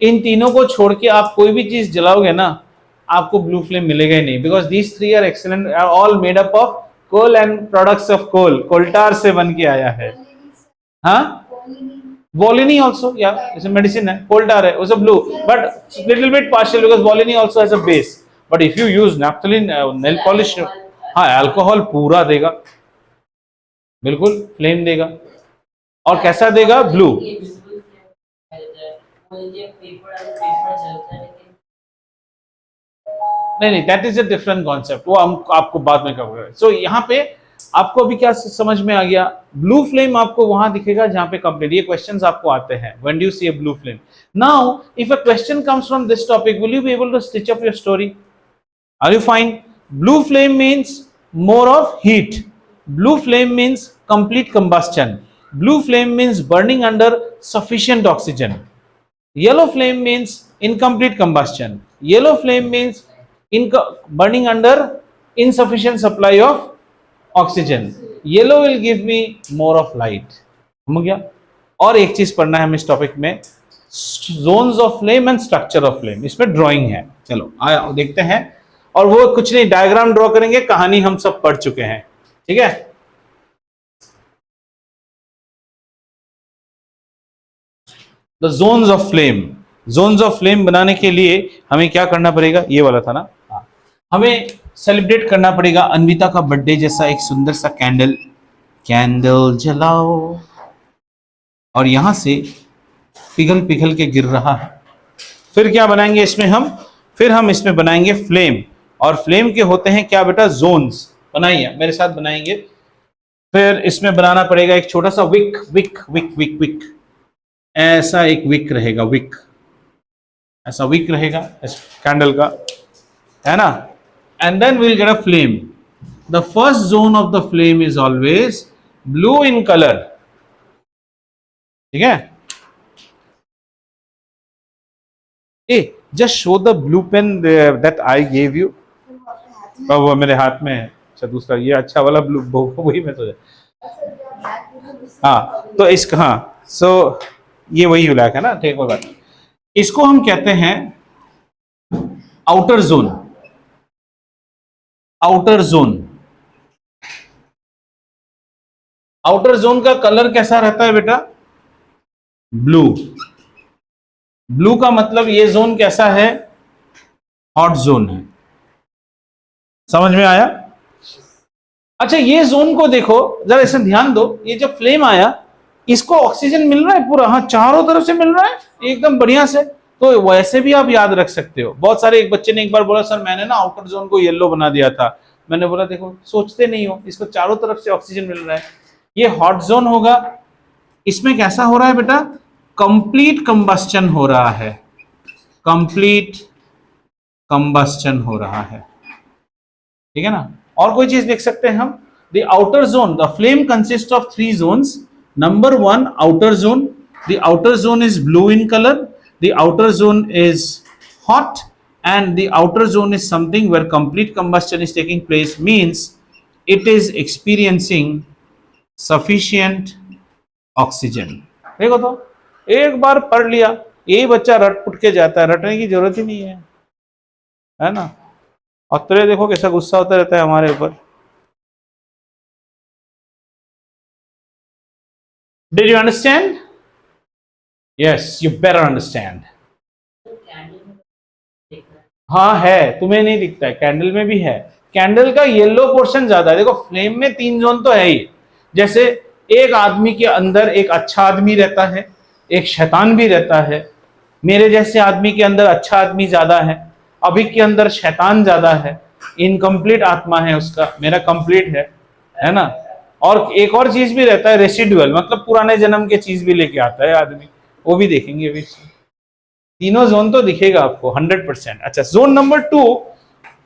इन तीनों को छोड़ के आप कोई भी चीज जलाओगे ना, आपको ब्लू फ्लेम मिलेगा ही नहीं। Because these 3 are excellent, are all made up of coal and products of coal, coal tar से बन के आया है। हाँ, Volini also, yeah, it's a medicine है, coal tar है, it's a blue, but little bit partial because Volini also has a base. But if you use naphthalene nail polish, हाँ, alcohol पूरा देगा, बिल्कुल फ्लेम देगा, और कैसा देगा? ब्लू। नहीं नहीं, that is a different concept, वो हम आपको बाद में कवर करेंगे। सो यहाँ पे आपको अभी क्या समझ में आ गया? ब्लू फ्लेम आपको वहां दिखेगा जहां पे कंप्लीट, ये क्वेश्चंस आपको आते हैं, when do you see a blue flame? Now if a question comes from this topic, will you be able to stitch up your story? Are you fine? Blue flame means more of heat. Blue flame means complete combustion. Blue flame means burning under sufficient oxygen. Yellow flame means incomplete combustion. Yellow flame means burning under insufficient supply of oxygen. Yellow will give me more of light. समझ गया? और एक चीज पढ़ना है हमें इस topic में, zones of flame and structure of flame, इसमें ड्राइंग है। चलो देखते हैं, और वो कुछ नहीं, डायग्राम ड्रॉ करेंगे, कहानी हम सब पढ़ चुके हैं, ठीक है? The zones of flame, zones of flame बनाने के लिए हमें क्या करना पड़ेगा? ये वाला था ना, हमें सेलिब्रेट करना पड़ेगा अन्विता का बर्थडे जैसा एक सुंदर सा कैंडल, कैंडल जलाओ, और यहां से पिघल पिघल के गिर रहा है। फिर क्या बनाएंगे इसमें हम? फिर हम इसमें बनाएंगे फ्लेम, और फ्लेम के होते हैं क्या बेटा? जोन्स। बनाइए, मेरे साथ बनाएंगे। फिर इसमें बनाना पड़ेगा एक छोटा सा wick, wick wick wick wick, ऐसा एक विक रहेगा, विक, ऐसा विक रहेगा इस कैंडल का, है ना? And then we'll get a flame. The first zone of the flame is always blue in colour, ठीक है? Just show the blue pen that I gave you. वो मेरे हाथ में है। अच्छा, दूसरा ये अच्छा वाला ब्लू, वही मैं सोचा। हाँ, तो इसका, हाँ, सो ये वही ब्लैक है ना, ठीक, कोई बात नहीं। इसको हम कहते हैं outer zone, outer zone. Outer zone का कलर कैसा रहता है बेटा? ब्लू। ब्लू का मतलब ये जोन कैसा है? हॉट जोन है। समझ में आया? अच्छा, ये जोन को देखो जरा, इसे ध्यान दो, ये जब फ्लेम आया, इसको ऑक्सीजन मिल रहा है पूरा, हाँ, चारों तरफ से मिल रहा है एकदम बढ़िया से। तो वैसे भी आप याद रख सकते हो। बहुत सारे, एक बच्चे ने एक बार बोला, सर मैंने ना आउटर जोन को येलो बना दिया था। मैंने बोला देखो, सोचते नहीं हो, इसको चारों तरफ से ऑक्सीजन मिल रहा है। ये हॉट जोन होगा, इसमें कैसा हो रहा है बेटा? कंप्लीट कंबस्टन हो रहा है, कंप्लीट कंबस्टन हो रहा है, ठीक है ना? और कोई चीज लिख सकते हैं हम? The outer zone, the flame consist of 3 zones. Number 1, outer zone. The outer zone is blue in colour, the outer zone is hot, and the outer zone is something where complete combustion is taking place, means it is experiencing sufficient oxygen. देखो तो, एक बार पढ़ लिया, यही बच्चा रट put के जाता है, रटने की जरूरत ही नहीं है ना? और तेरे देखो कैसा गुस्सा होता रहता है हमारे ऊपर। Did you understand? Yes, you better understand. हाँ है, तुम्हें नहीं दिखता है, कैंडल में भी है। कैंडल का येलो पोर्शन ज्यादा है। देखो, फ्लेम में 3 जोन तो है ही। जैसे एक आदमी के अंदर एक अच्छा आदमी रहता है, एक शैतान भी रहता है। मेरे जैसे आदमी के अंदर अच्छा आदमी ज्यादा है, अभी के अंदर शैतान ज्यादा है, इनकम्प्लीट आत्मा है उसका, मेरा कंप्लीट है ना? और एक और चीज भी रहता है, रेसिडुअल, मतलब पुराने जन्म के चीज भी लेके आता है आदमी, वो भी देखेंगे अभी। तीनों जोन तो दिखेगा आपको 100%। अच्छा, जोन नंबर 2,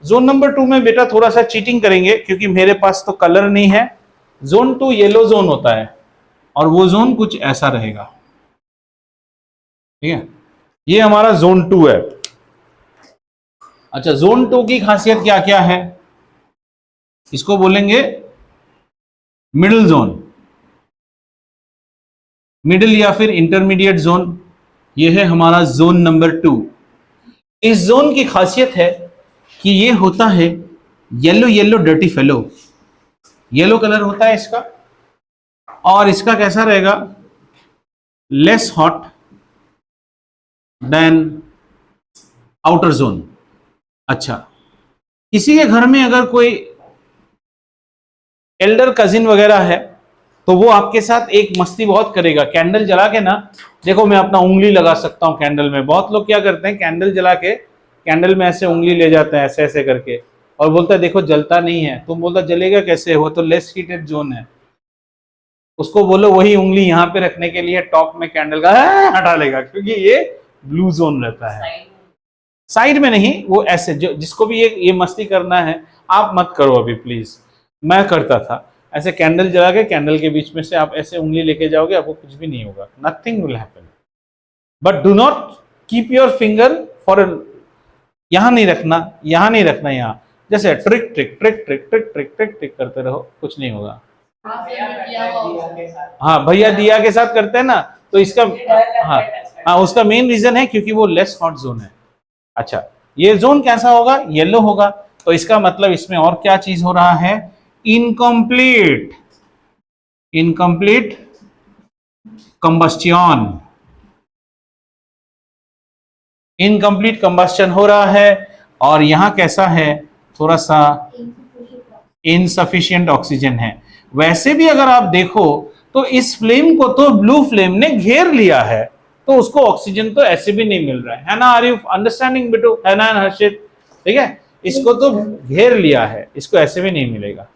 जोन नंबर 2 में बेटा थोड़ा सा चीटिंग करेंगे, क्योंकि मेरे पास तो कलर नहीं है। जोन 2 येलो जोन होता है, और वो जोन कुछ ऐसा रहेगा, ठीक है? ये हमारा जोन 2 है। अच्छा, जोन 2 की खासियत क्या क्या है? इसको बोलेंगे मिडिल जोन, मिडिल या फिर इंटरमीडिएट जोन। ये है हमारा जोन नंबर 2। इस जोन की खासियत है कि ये होता है yellow yellow dirty fellow, yellow colour होता है इसका। और इसका कैसा रहेगा? Less hot than outer zone. अच्छा, किसी के घर में अगर कोई एल्डर कजिन वगैरह है तो वो आपके साथ एक मस्ती बहुत करेगा। कैंडल जला के ना, देखो मैं अपना उंगली लगा सकता हूँ कैंडल में। बहुत लोग क्या करते हैं, कैंडल जला के कैंडल में ऐसे उंगली ले जाते हैं ऐसे ऐसे करके, और बोलता है देखो जलता नहीं है। तुम बोलता जलेगा कैसे, हो तो लेस हीटेड जोन है। उसको बोलो वही उंगली यहाँ पे रखने के लिए टॉप में कैंडल का हटा लेगा, क्योंकि ये ब्लू जोन रहता है। साइड में नहीं, वो ऐसे जो जिसको भी ये मस्ती करना है, आप मत करो अभी प्लीज। मैं करता था ऐसे, कैंडल जला के कैंडल के बीच में से आप ऐसे उंगली लेके जाओगे, आपको कुछ भी नहीं होगा, nothing will happen. But do not keep your finger for, यहां नहीं रखना, यहां नहीं रखना, यहाँ जैसे trick trick trick trick trick trick trick trick करते रहो, कुछ नहीं होगा। हाँ भैया दिया के साथ करते हैं ना, तो इसका हाँ हाँ उसका मेन रीजन है क्योंकि वो लेस हॉट जोन है। अच्छा, ये जोन कैसा होगा, येलो होगा, तो इसका मतलब इसमें और क्या चीज हो रहा है, incomplete incomplete combustion, incomplete combustion हो रहा है। और यहां कैसा है, थोड़ा सा इनसफिशिएंट ऑक्सीजन है। वैसे भी अगर आप देखो तो इस फ्लेम को तो ब्लू फ्लेम ने घेर लिया है, तो उसको ऑक्सीजन तो ऐसे भी नहीं मिल रहा है ना। आर यू अंडरस्टैंडिंग बेटू, है ना हर्षित? ठीक है, इसको तो घेर लिया है, इसको ऐसे भी नहीं मिलेगा।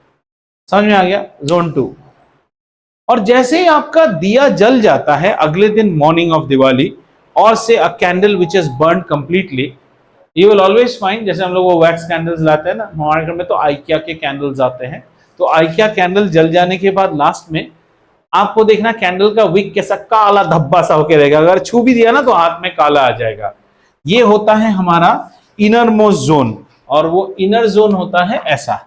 समझ में आ गया? जोन 2। और जैसे ही आपका दिया जल जाता है अगले दिन मॉर्निंग ऑफ दिवाली, और से अ candle which is burn completely, you will always find, जैसे हम लोग वो वैक्स कैंडल्स लाते हैं ना, हमारे घर में तो आइकिया के कैंडल्स आते हैं, तो आइकिया कैंडल जल जाने के बाद लास्ट में आपको देखना कैंडल का विक कैसा काला धब्बा सा होकर रहेगा। अगर छू भी दिया ना तो हाथ में काला आ जाएगा। ये होता है हमारा इनर मोस्ट जोन, और वो इनर जोन होता है ऐसा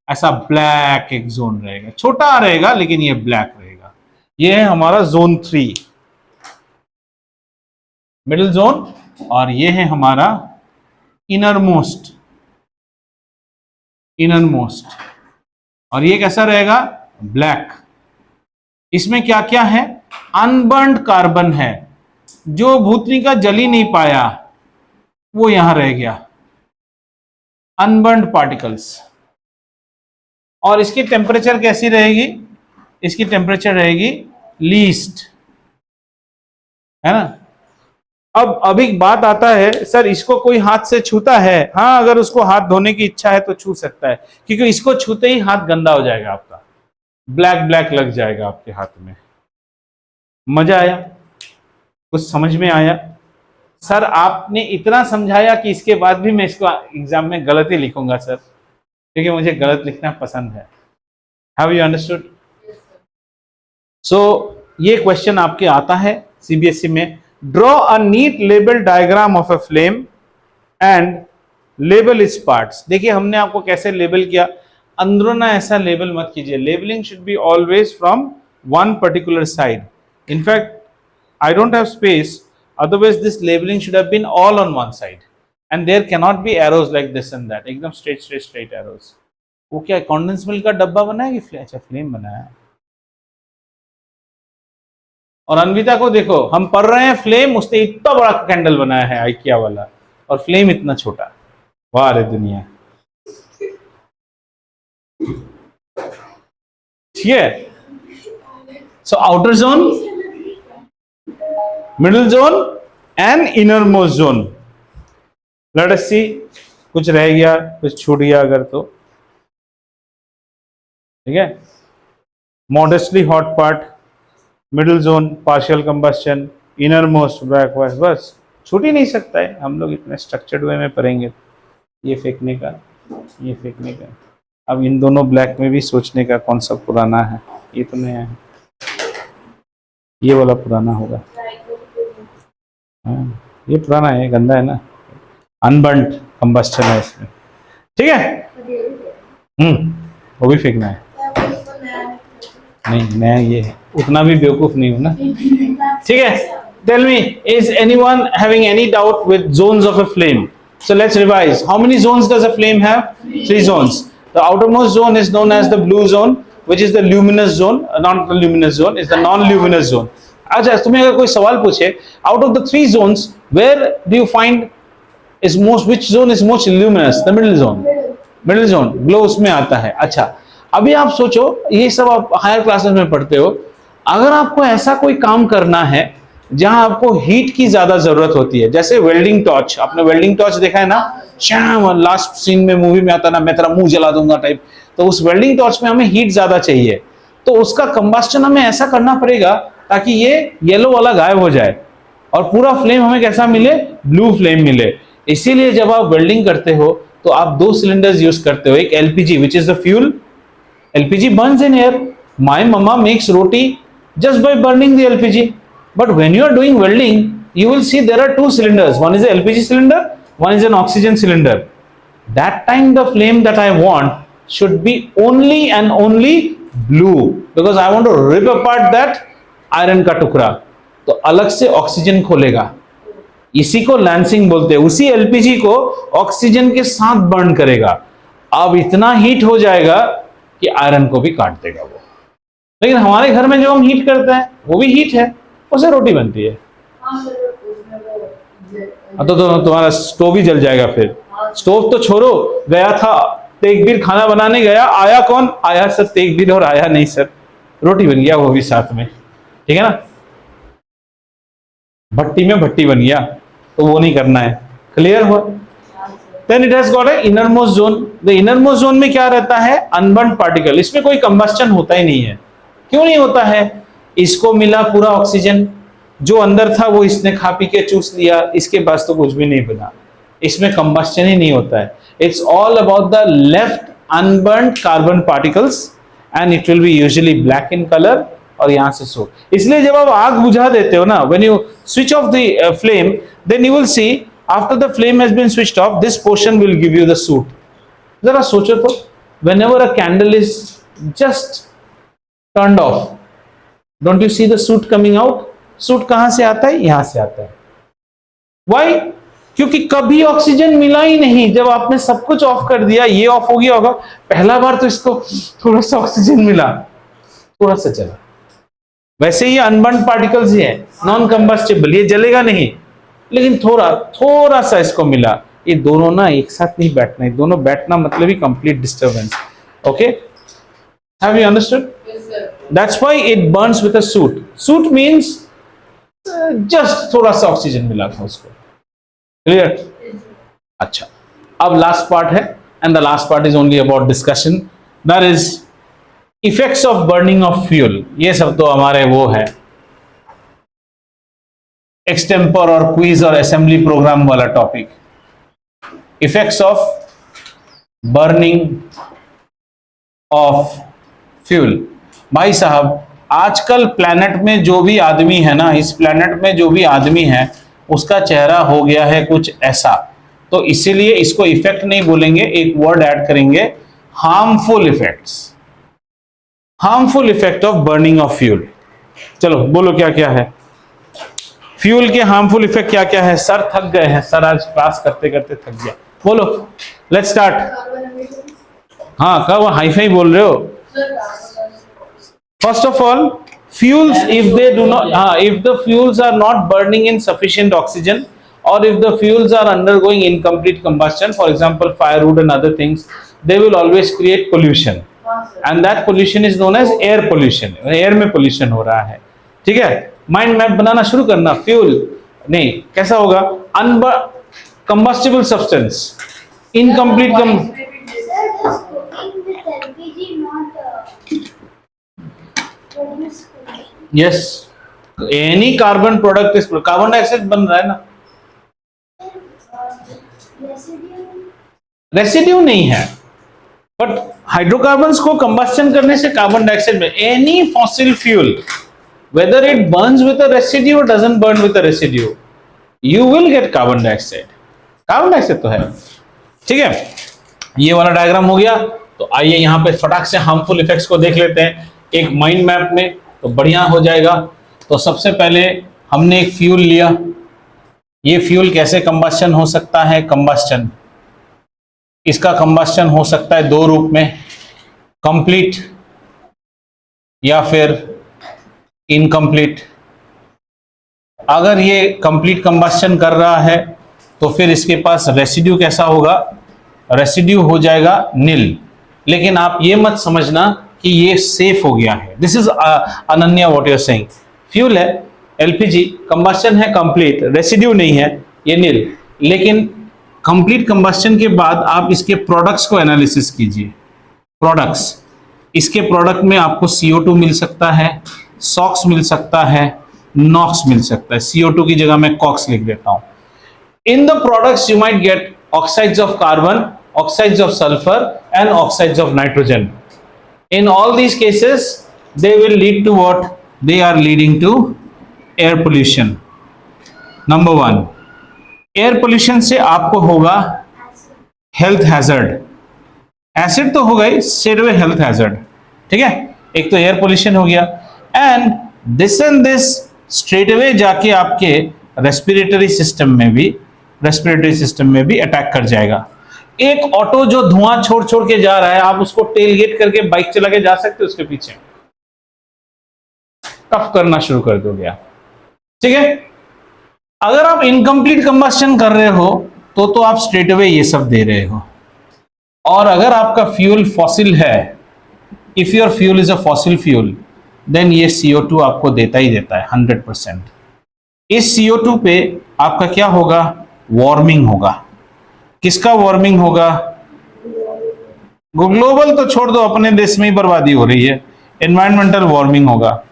ऐसा ब्लैक एक जोन रहेगा, छोटा रहेगा लेकिन ये ब्लैक रहेगा। ये है हमारा जोन 3 मिडिल जोन, और ये है हमारा इनर मोस्ट, और ये कैसा रहेगा, ब्लैक। इसमें क्या क्या है, अनबर्न्ड कार्बन है, जो भूतनी का जल ही नहीं पाया वो यहां रह गया, अनबर्न्ड पार्टिकल्स। और इसकी टेम्परेचर कैसी रहेगी, इसकी टेम्परेचर रहेगी लीस्ट, है ना। अब अभी बात आता है, सर इसको कोई हाथ से छूता है? हाँ, अगर उसको हाथ धोने की इच्छा है तो छू सकता है, क्योंकि इसको छूते ही हाथ गंदा हो जाएगा आपका, ब्लैक ब्लैक लग जाएगा आपके हाथ में। मजा आया? कुछ समझ में आया? सर आपने इतना समझाया कि इसके बाद भी मैं इसको एग्जाम में गलत ही लिखूंगा सर, क्योंकि मुझे गलत लिखना पसंद है। Have you understood? सो ये क्वेश्चन आपके आता है सीबीएसई में, draw a neat label diagram of a flame and label its parts. देखिए हमने आपको कैसे लेबल किया, अंदरूना ऐसा लेबल मत कीजिए। Labelling should be always from one particular side. In fact I don't have space, otherwise this labeling should have been all on one side, and there cannot be arrows like this and that, एकदम straight arrows। वो क्या condense milk का डब्बा बनाया कि अच्छा flame बनाया? और अनविता को देखो, हम पढ़ रहे हैं फ्लेम, उसने इतना बड़ा कैंडल बनाया है आइकिया वाला, और फ्लेम इतना छोटा। वाह रे दुनिया। ठीक है, so outer zone, middle zone and innermost zone. Let us see, कुछ रह गया, कुछ छूट गया अगर तो, ठीक है। Modestly hot part, middle zone partial combustion, inner most black, बस छूट ही नहीं सकता है। हम लोग इतने स्ट्रक्चर्ड वे में पढ़ेंगे। ये फेंकने का, ये फेंकने का। अब इन दोनों ब्लैक में भी सोचने का कौन सा पुराना है, ये तो नया है, ये वाला पुराना होगा। हाँ, ये पुराना है, गंदा है ना, अनबर्न्ड कंबस्टन है इसमें, ठीक है। वो भी फेंकना है, नहीं नया ये है, उतना भी बेवकूफ नहीं हूं ना, ठीक है। Tell me, is anyone having any doubt with zones of a flame? So let's revise. How many zones does a flame have? 3 zones. The outermost zone is known as the blue zone, which is the luminous zone. Not the luminous zone, it's the non-luminous zone. अच्छा, तुम्हें अगर कोई सवाल पूछे, out of the 3 zones where do you find is most, which zone is most luminous? The middle zone. Middle zone, glow उसमें आता है। अच्छा, अभी आप सोचो, ये सब आप हायर क्लासेस में पढ़ते हो, अगर आपको ऐसा कोई काम करना है जहां आपको हीट की ज्यादा जरूरत होती है, जैसे वेल्डिंग टॉर्च, आपने वेल्डिंग टॉर्च देखा है ना, श्याम लास्ट सीन में मूवी में आता ना, मैं तेरा मुंह जला दूंगा टाइप, तो उस वेल्डिंग टॉर्च में हमें हीट ज्यादा चाहिए, तो उसका कंबस्टन हमें ऐसा करना पड़ेगा ताकि ये येलो वाला गायब हो जाए और पूरा फ्लेम हमें कैसा मिले, ब्लू फ्लेम मिले। इसीलिए जब आप वेल्डिंग करते हो तो आप 2 सिलेंडर्स यूज करते हो, एक LPG which is the fuel, LPG burns in air, my mamma makes roti just by burning the LPG, but when you are doing welding you will see there are 2 cylinders, one is an LPG cylinder, one is an oxygen cylinder. That time the flame that I want should be only and only blue, because I want to rip apart that iron का टुकड़ा, तो अलग से oxygen खोलेगा, इसी को lancing बोलते हैं, उसी एलपीजी को ऑक्सीजन के साथ बर्न करेगा, अब इतना हीट हो जाएगा कि आयरन को भी काट देगा वो। लेकिन हमारे घर में जो हम हीट करते हैं वो भी हीट है, उससे रोटी बनती है, तो तुम्हारा स्टोव ही जल जाएगा फिर। स्टोव तो छोड़ो, गया था तेगबीर खाना बनाने गया, आया कौन, आया सर तेगबीर, और आया नहीं सर रोटी बन गया वो भी साथ में, ठीक है ना, भट्टी में भट्टी बन गया, तो वो नहीं करना है, क्लियर हुआ। Then it has got a innermost zone, the innermost zone में क्या रहता है, अनबर्न्ड पार्टिकल, इसमें कोई कंबस्टन होता ही नहीं है। क्यों नहीं होता है, इसको मिला पूरा ऑक्सीजन, जो अंदर था वो इसने खा पी के चूस लिया, इसके पास तो कुछ भी नहीं बना, इसमें कंबस्टन ही नहीं होता है। It's all about the left unburned carbon particles and it will be usually black in colour, और यहां से सो, इसलिए जब आप आग बुझा देते हो ना, when you switch off the flame, then you will see after the flame has been switched off, this portion will give you the soot. जरा सोचो तो, whenever a candle is just turned off, don't you see the soot coming out? Soot कहां से आता है, यहां से आता है। व्हाई? क्योंकि कभी ऑक्सीजन मिला ही नहीं, जब आपने सब कुछ ऑफ कर दिया, ये ऑफ हो गया होगा, पहला बार तो इसको थोड़ा सा ऑक्सीजन मिला, थोड़ा सा चला। वैसे ये अनबर्न्ड पार्टिकल्स ही है, नॉन कंबस्टेबल, ये जलेगा नहीं, लेकिन थोड़ा सा इसको मिला। ये दोनों ना एक साथ नहीं बैठना, दोनों बैठना मतलब ही complete disturbance. Okay, have you understood? That's why it burns with a soot. Soot means just थोड़ा सा ऑक्सीजन मिला था उसको, क्लियर? अच्छा, अब लास्ट पार्ट है, and the last part is only about discussion, that is effects of burning of fuel. ये सब तो हमारे वो है एक्सटेम्पर और क्विज और असेंबली प्रोग्राम वाला topic. Effects of burning of fuel. भाई साहब, आजकल प्लैनेट में जो भी आदमी है ना, इस प्लैनेट में जो भी आदमी है उसका चेहरा हो गया है कुछ ऐसा, तो इसीलिए इसको इफेक्ट नहीं बोलेंगे, एक वर्ड ऐड करेंगे, harmful effects. Harmful effect of burning of fuel. चलो बोलो क्या क्या है फ्यूल के हार्मफुल इफेक्ट, क्या क्या है? सर थक गए हैं, सर आज क्लास करते करते थक गया। बोलो, लेट्स स्टार्ट। हाँ, कब हाईफाई बोल रहे हो? First of all, fuels, if they do not, if the fuels are not burning in sufficient oxygen, or if the fuels are undergoing incomplete combustion, for example, firewood and other things, they will always create pollution, and that pollution is known as air pollution. Air में pollution हो रहा है, ठीक है? Mind map बनाना शुरू करना। Fuel नहीं, कैसा होगा? combustible substance, incomplete yes, any carbon product is, carbon dioxide बन रहा है ना, रेसिड्यू नहीं है, बट हाइड्रोकार्बन्स को कंबस्शन करने से कार्बन डाइऑक्साइड में, any fossil fuel whether it burns with a residue और doesn't burn with a residue, you will get carbon dioxide. Carbon dioxide तो है, ठीक है? ये वाला डायग्राम हो गया। तो आइए यहाँ पे फटाक से हार्मफुल इफेक्ट्स को देख लेते हैं एक माइंड मैप में, तो बढ़िया हो जाएगा। तो सबसे पहले हमने एक फ्यूल लिया, ये फ्यूल कैसे कंबस्शन हो सकता है? कंबस्शन, इसका कंबस्शन हो सकता है 2 रूप में, कंप्लीट या फिर इनकम्प्लीट। अगर ये कंप्लीट कंबस्शन कर रहा है तो फिर इसके पास रेसिड्यू कैसा होगा, रेसिड्यू हो जाएगा नील। लेकिन आप ये मत समझना कि ये सेफ हो गया है। This is Ananya what you are saying, fuel है एलपीजी, कंबस्शन है कंप्लीट, रेसिड्यू नहीं है, ये नील। लेकिन कंप्लीट कंबस्शन के बाद आप इसके प्रोडक्ट्स को एनालिसिस कीजिए। प्रोडक्ट्स, इसके प्रोडक्ट में आपको CO2 मिल सकता है, सॉक्स मिल सकता है, नॉक्स मिल सकता है। CO2 की जगह मैं कॉक्स लिख देता हूं। In the products you might get oxides of carbon, oxides of sulphur and oxides of nitrogen. In all these cases, they will lead to what? They are leading to air pollution. Number one, air pollution से आपको होगा health hazard. Acid तो होगा ही, straight away health hazard. ठीक है, एक तो air pollution हो गया, and this straight away जाके आपके respiratory system में भी attack कर जाएगा। एक ऑटो जो धुआं छोड़ छोड़ के जा रहा है, आप उसको टेलगेट करके बाइक चला के जा सकते हो उसके पीछे, कफ करना शुरू कर दोगे आप। ठीक है, अगर आप इनकम्प्लीट कंबस्शन कर रहे हो तो आप स्ट्रेट अवे ये सब दे रहे हो। और अगर आपका फ्यूल फॉसिल है, if your fuel is a fossil fuel, then ये CO2 आपको देता ही देता है 100%। इस CO2 पे आपका क्या होगा, वार्मिंग होगा। किसका वार्मिंग होगा, ग्लोबल तो छोड़ दो, अपने देश में ही बर्बादी हो रही है, एनवायरमेंटल वार्मिंग होगा।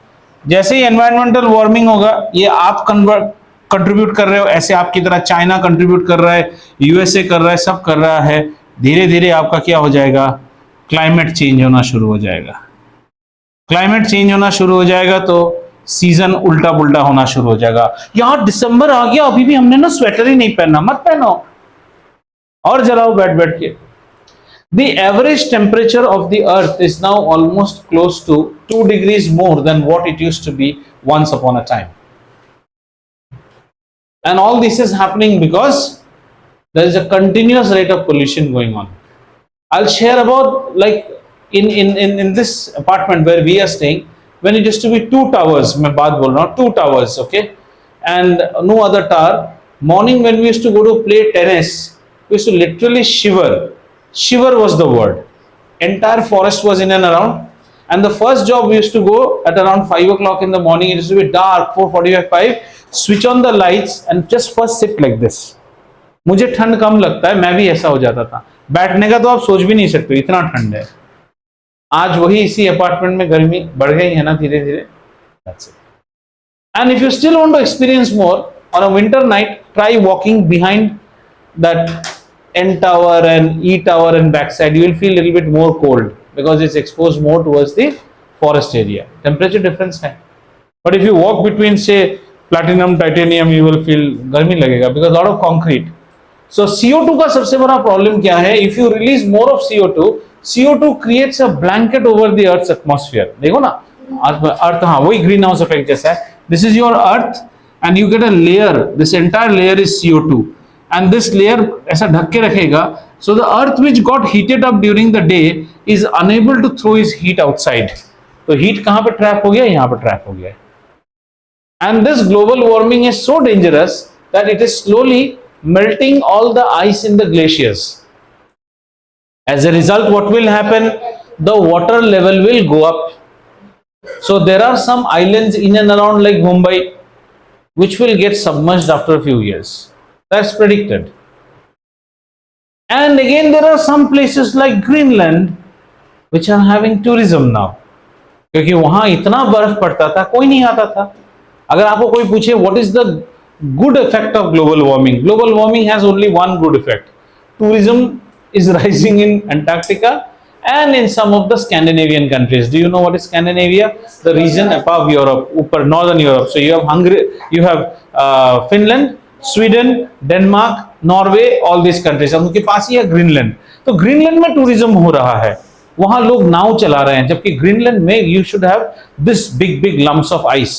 जैसे ही एनवायरमेंटल वार्मिंग होगा, ये आप कंट्रीब्यूट कर रहे हो, ऐसे आपकी तरह चाइना कंट्रीब्यूट कर रहा है, USA कर रहा है, सब कर रहा है, धीरे धीरे आपका क्या हो जाएगा, क्लाइमेट चेंज होना शुरू हो जाएगा। क्लाइमेट चेंज होना शुरू हो जाएगा तो सीजन उल्टा पुल्टा होना शुरू हो जाएगा। यार दिसंबर आ गया, अभी भी हमने ना स्वेटर ही नहीं पहना, मत पहनो और जलाओ बैठ बैठ के। The average temperature of the earth is now almost close to 2 degrees more than what it used to be once upon a time. And all this is happening because there is a continuous rate of pollution going on. I'll share about, like, in this apartment where we are staying, when it used to be 2 towers, मैं बात बोल रहा हूँ, 2 towers, okay, and no other tower. Morning when we used to go to play tennis, we used to literally shiver. Shiver was the word. Entire forest was in and around, and the first job we used to go at around 5 o'clock in the morning. It used to be dark, 4:45, 5. Switch on the lights and just first sit like this. मुझे ठंड कम लगता है, मैं भी ऐसा हो जाता था। बैठने का तो आप सोच भी नहीं सकते, इतना ठंड है। आज वही इसी अपार्टमेंट में गर्मी बढ़ गई है ना धीरे धीरे। That's it. And if you still want to experience more on a winter night, try walking behind that N tower and E tower and backside. You will feel a little bit more cold because it's exposed more towards the forest area. Temperature difference है। But if you walk between, say, platinum, titanium, you will feel गर्मी लगेगा because lot of concrete. So CO2 का सबसे बड़ा problem क्या है? If you release more of CO2, CO2 creates a blanket over the Earth's atmosphere. देखो ना, अर्थ, हाँ वही ग्रीन हाउस इफेक्ट जैसा है। This is your Earth and you get a layer. This entire layer is CO2. And this layer ऐसा ढक के रखेगा, so the earth which got heated up during the day is unable to throw its heat outside. तो heat कहाँ पे trap हो गया, यहाँ पे trap हो गया। And this global warming is so dangerous that it is slowly melting all the ice in the glaciers. As a result, what will happen? The water level will go up. So there are some islands in and around like Mumbai which will get submerged after a few years. That's predicted. And again, there are some places like Greenland which are having tourism now. क्योंकि वहां इतना बर्फ पड़ता था, कोई नहीं आता था। अगर आपको कोई पूछे what is the good effect of global warming? Global warming has only one good effect. Tourism is rising in Antarctica and in some of the Scandinavian countries. Do you know what is Scandinavia? The region above Europe, upper northern Europe. So you have Hungary, you have Finland, Sweden, Denmark, Norway, all this countries. उनके पास ही है Greenland. तो Greenland में tourism हो रहा है, वहां लोग नाव चला रहे हैं, जबकि ग्रीनलैंड में you should have this big big lumps of ice.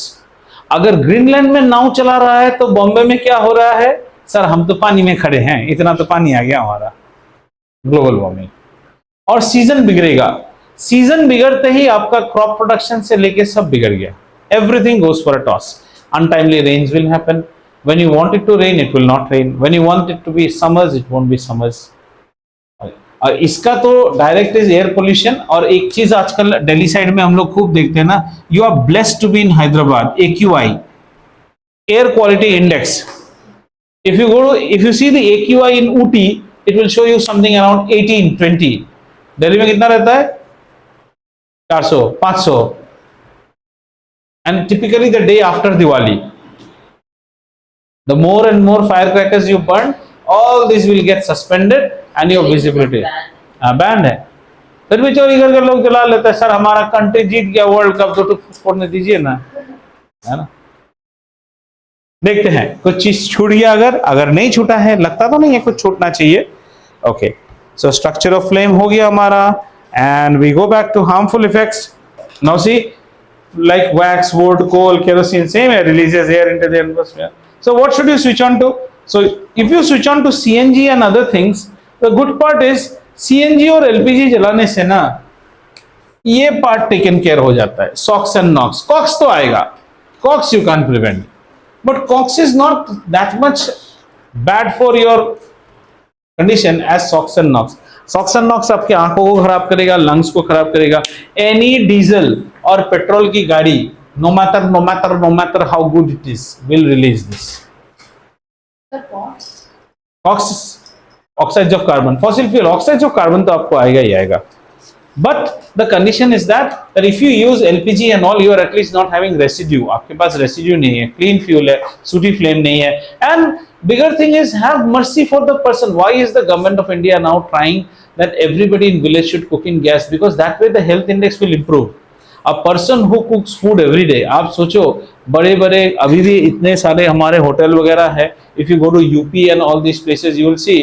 अगर ग्रीनलैंड में नाव चला रहा है तो बॉम्बे में क्या हो रहा है? सर हम तो पानी में खड़े हैं, इतना तो पानी आ गया हमारा। Global warming. और सीजन बिगड़ेगा। सीजन बिगड़ते ही आपका क्रॉप प्रोडक्शन से लेके सब बिगड़ गया। Everything goes for a toss. untimely rains will happen. When you want it to rain, it will not rain. When you want it to be summers, it won't be summers. और इसका तो direct is air pollution. और एक चीज आजकल Delhi side में हम लोग खूब देखते हैं ना, you are blessed to be in Hyderabad, AQI, air quality index. If you see the AQI in Ooty, it will show you something around 18-20। Delhi में कितना रहता है? 400, 500। And typically the day after Diwali, the more and more firecrackers you burn, all this will get suspended and your visibility banned है। फिर भी चोरी करके लोग जला लेते हैं। सर हमारा कंट्री जीत गया वर्ल्ड कप, तो फोड़ने दीजिए ना, है ना। देखते हैं कुछ चीज छूट गया, अगर नहीं छूटा है, लगता तो नहीं है कुछ छूटना चाहिए। Okay, so structure of flame हो गया हमारा, and we go back to harmful effects. Now see, like wax, wood, coal, kerosene, same air releases air into the atmosphere. So what should you switch on to? So if you switch on to CNG and other things, the good part is CNG और LPG जलाने से ना ये part taken care हो जाता है। SOx and NOx, COX तो आएगा, COX you can't prevent, but COX is not that much bad for your condition as SOx and NOx. SOx and NOx आपके आंखों को खराब करेगा, लंग्स को खराब करेगा। एनी डीजल और पेट्रोल की गाड़ी, no matter how good it is, will release this. COX, oxides of carbon, fossil fuel oxides of carbon तो आपको आएगा ही आएगा। But the condition is that if you use LPG and all, you are at least not having residue. आपके पास residue नहीं है, clean fuel है, sooty flame नहीं है। And bigger thing is, have mercy for the person. Why is the government of India now trying that everybody in village should cook in gas? Because that way the health index will improve. A person who cooks food every day, आप सोचो बड़े बड़े अभी भी इतने सारे हमारे hotel वगैरह है। If you go to UP and all these places, you will see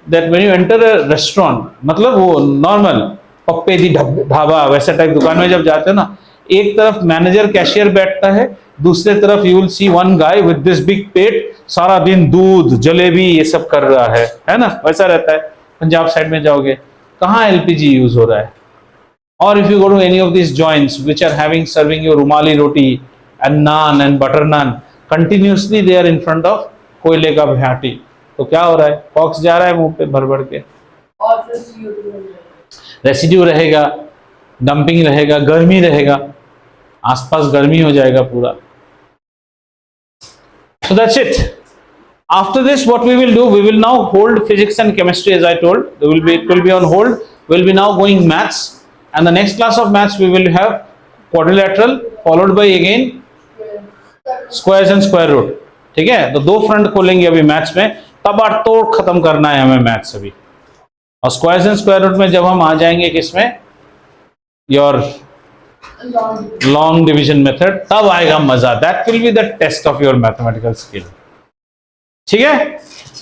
that when you enter a restaurant, मतलब वो नॉर्मल पप्पे दी ढाबा वैसा टाइप दुकान में जब जाते हो ना, एक तरफ मैनेजर कैशियर बैठता है, दूसरे तरफ यू विल सी वन गाय विद दिस बिग पेट, सारा दिन दूध जलेबी ये सब कर रहा है ना, वैसा रहता है। पंजाब साइड में जाओगे, कहाँ LPG यूज हो रहा है? और if you go to any of this joints which are having serving your rumali roti and naan and butter naan, continuously they are in front of कोयले का भ्याटी, तो क्या हो रहा है? कॉक्स जा रहा है मुंह पे भर भर के, और रेसिड्यू रहेगा, डंपिंग रहेगा, गर्मी रहेगा, आसपास गर्मी हो जाएगा पूरा। So that's it. After this, what we will do, we will now hold physics and chemistry as I told. It will be on hold. We'll be now going maths, and the next class of maths we will have quadrilateral followed by again squares and square root. ठीक है, तो दो front खोलेंगे अभी maths में, तब तोड़ खत्म करना है हमें मैथ्स अभी। और स्क्वायर्स एंड स्क्वायर रूट में जब हम आ जाएंगे किसमें, योर लॉन्ग डिवीजन मेथड, तब आएगा मजा। That will be the test of your mathematical skill. ठीक है,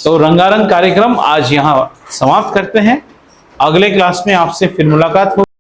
तो रंगारंग कार्यक्रम आज यहां समाप्त करते हैं। अगले क्लास में आपसे फिर मुलाकात होगी।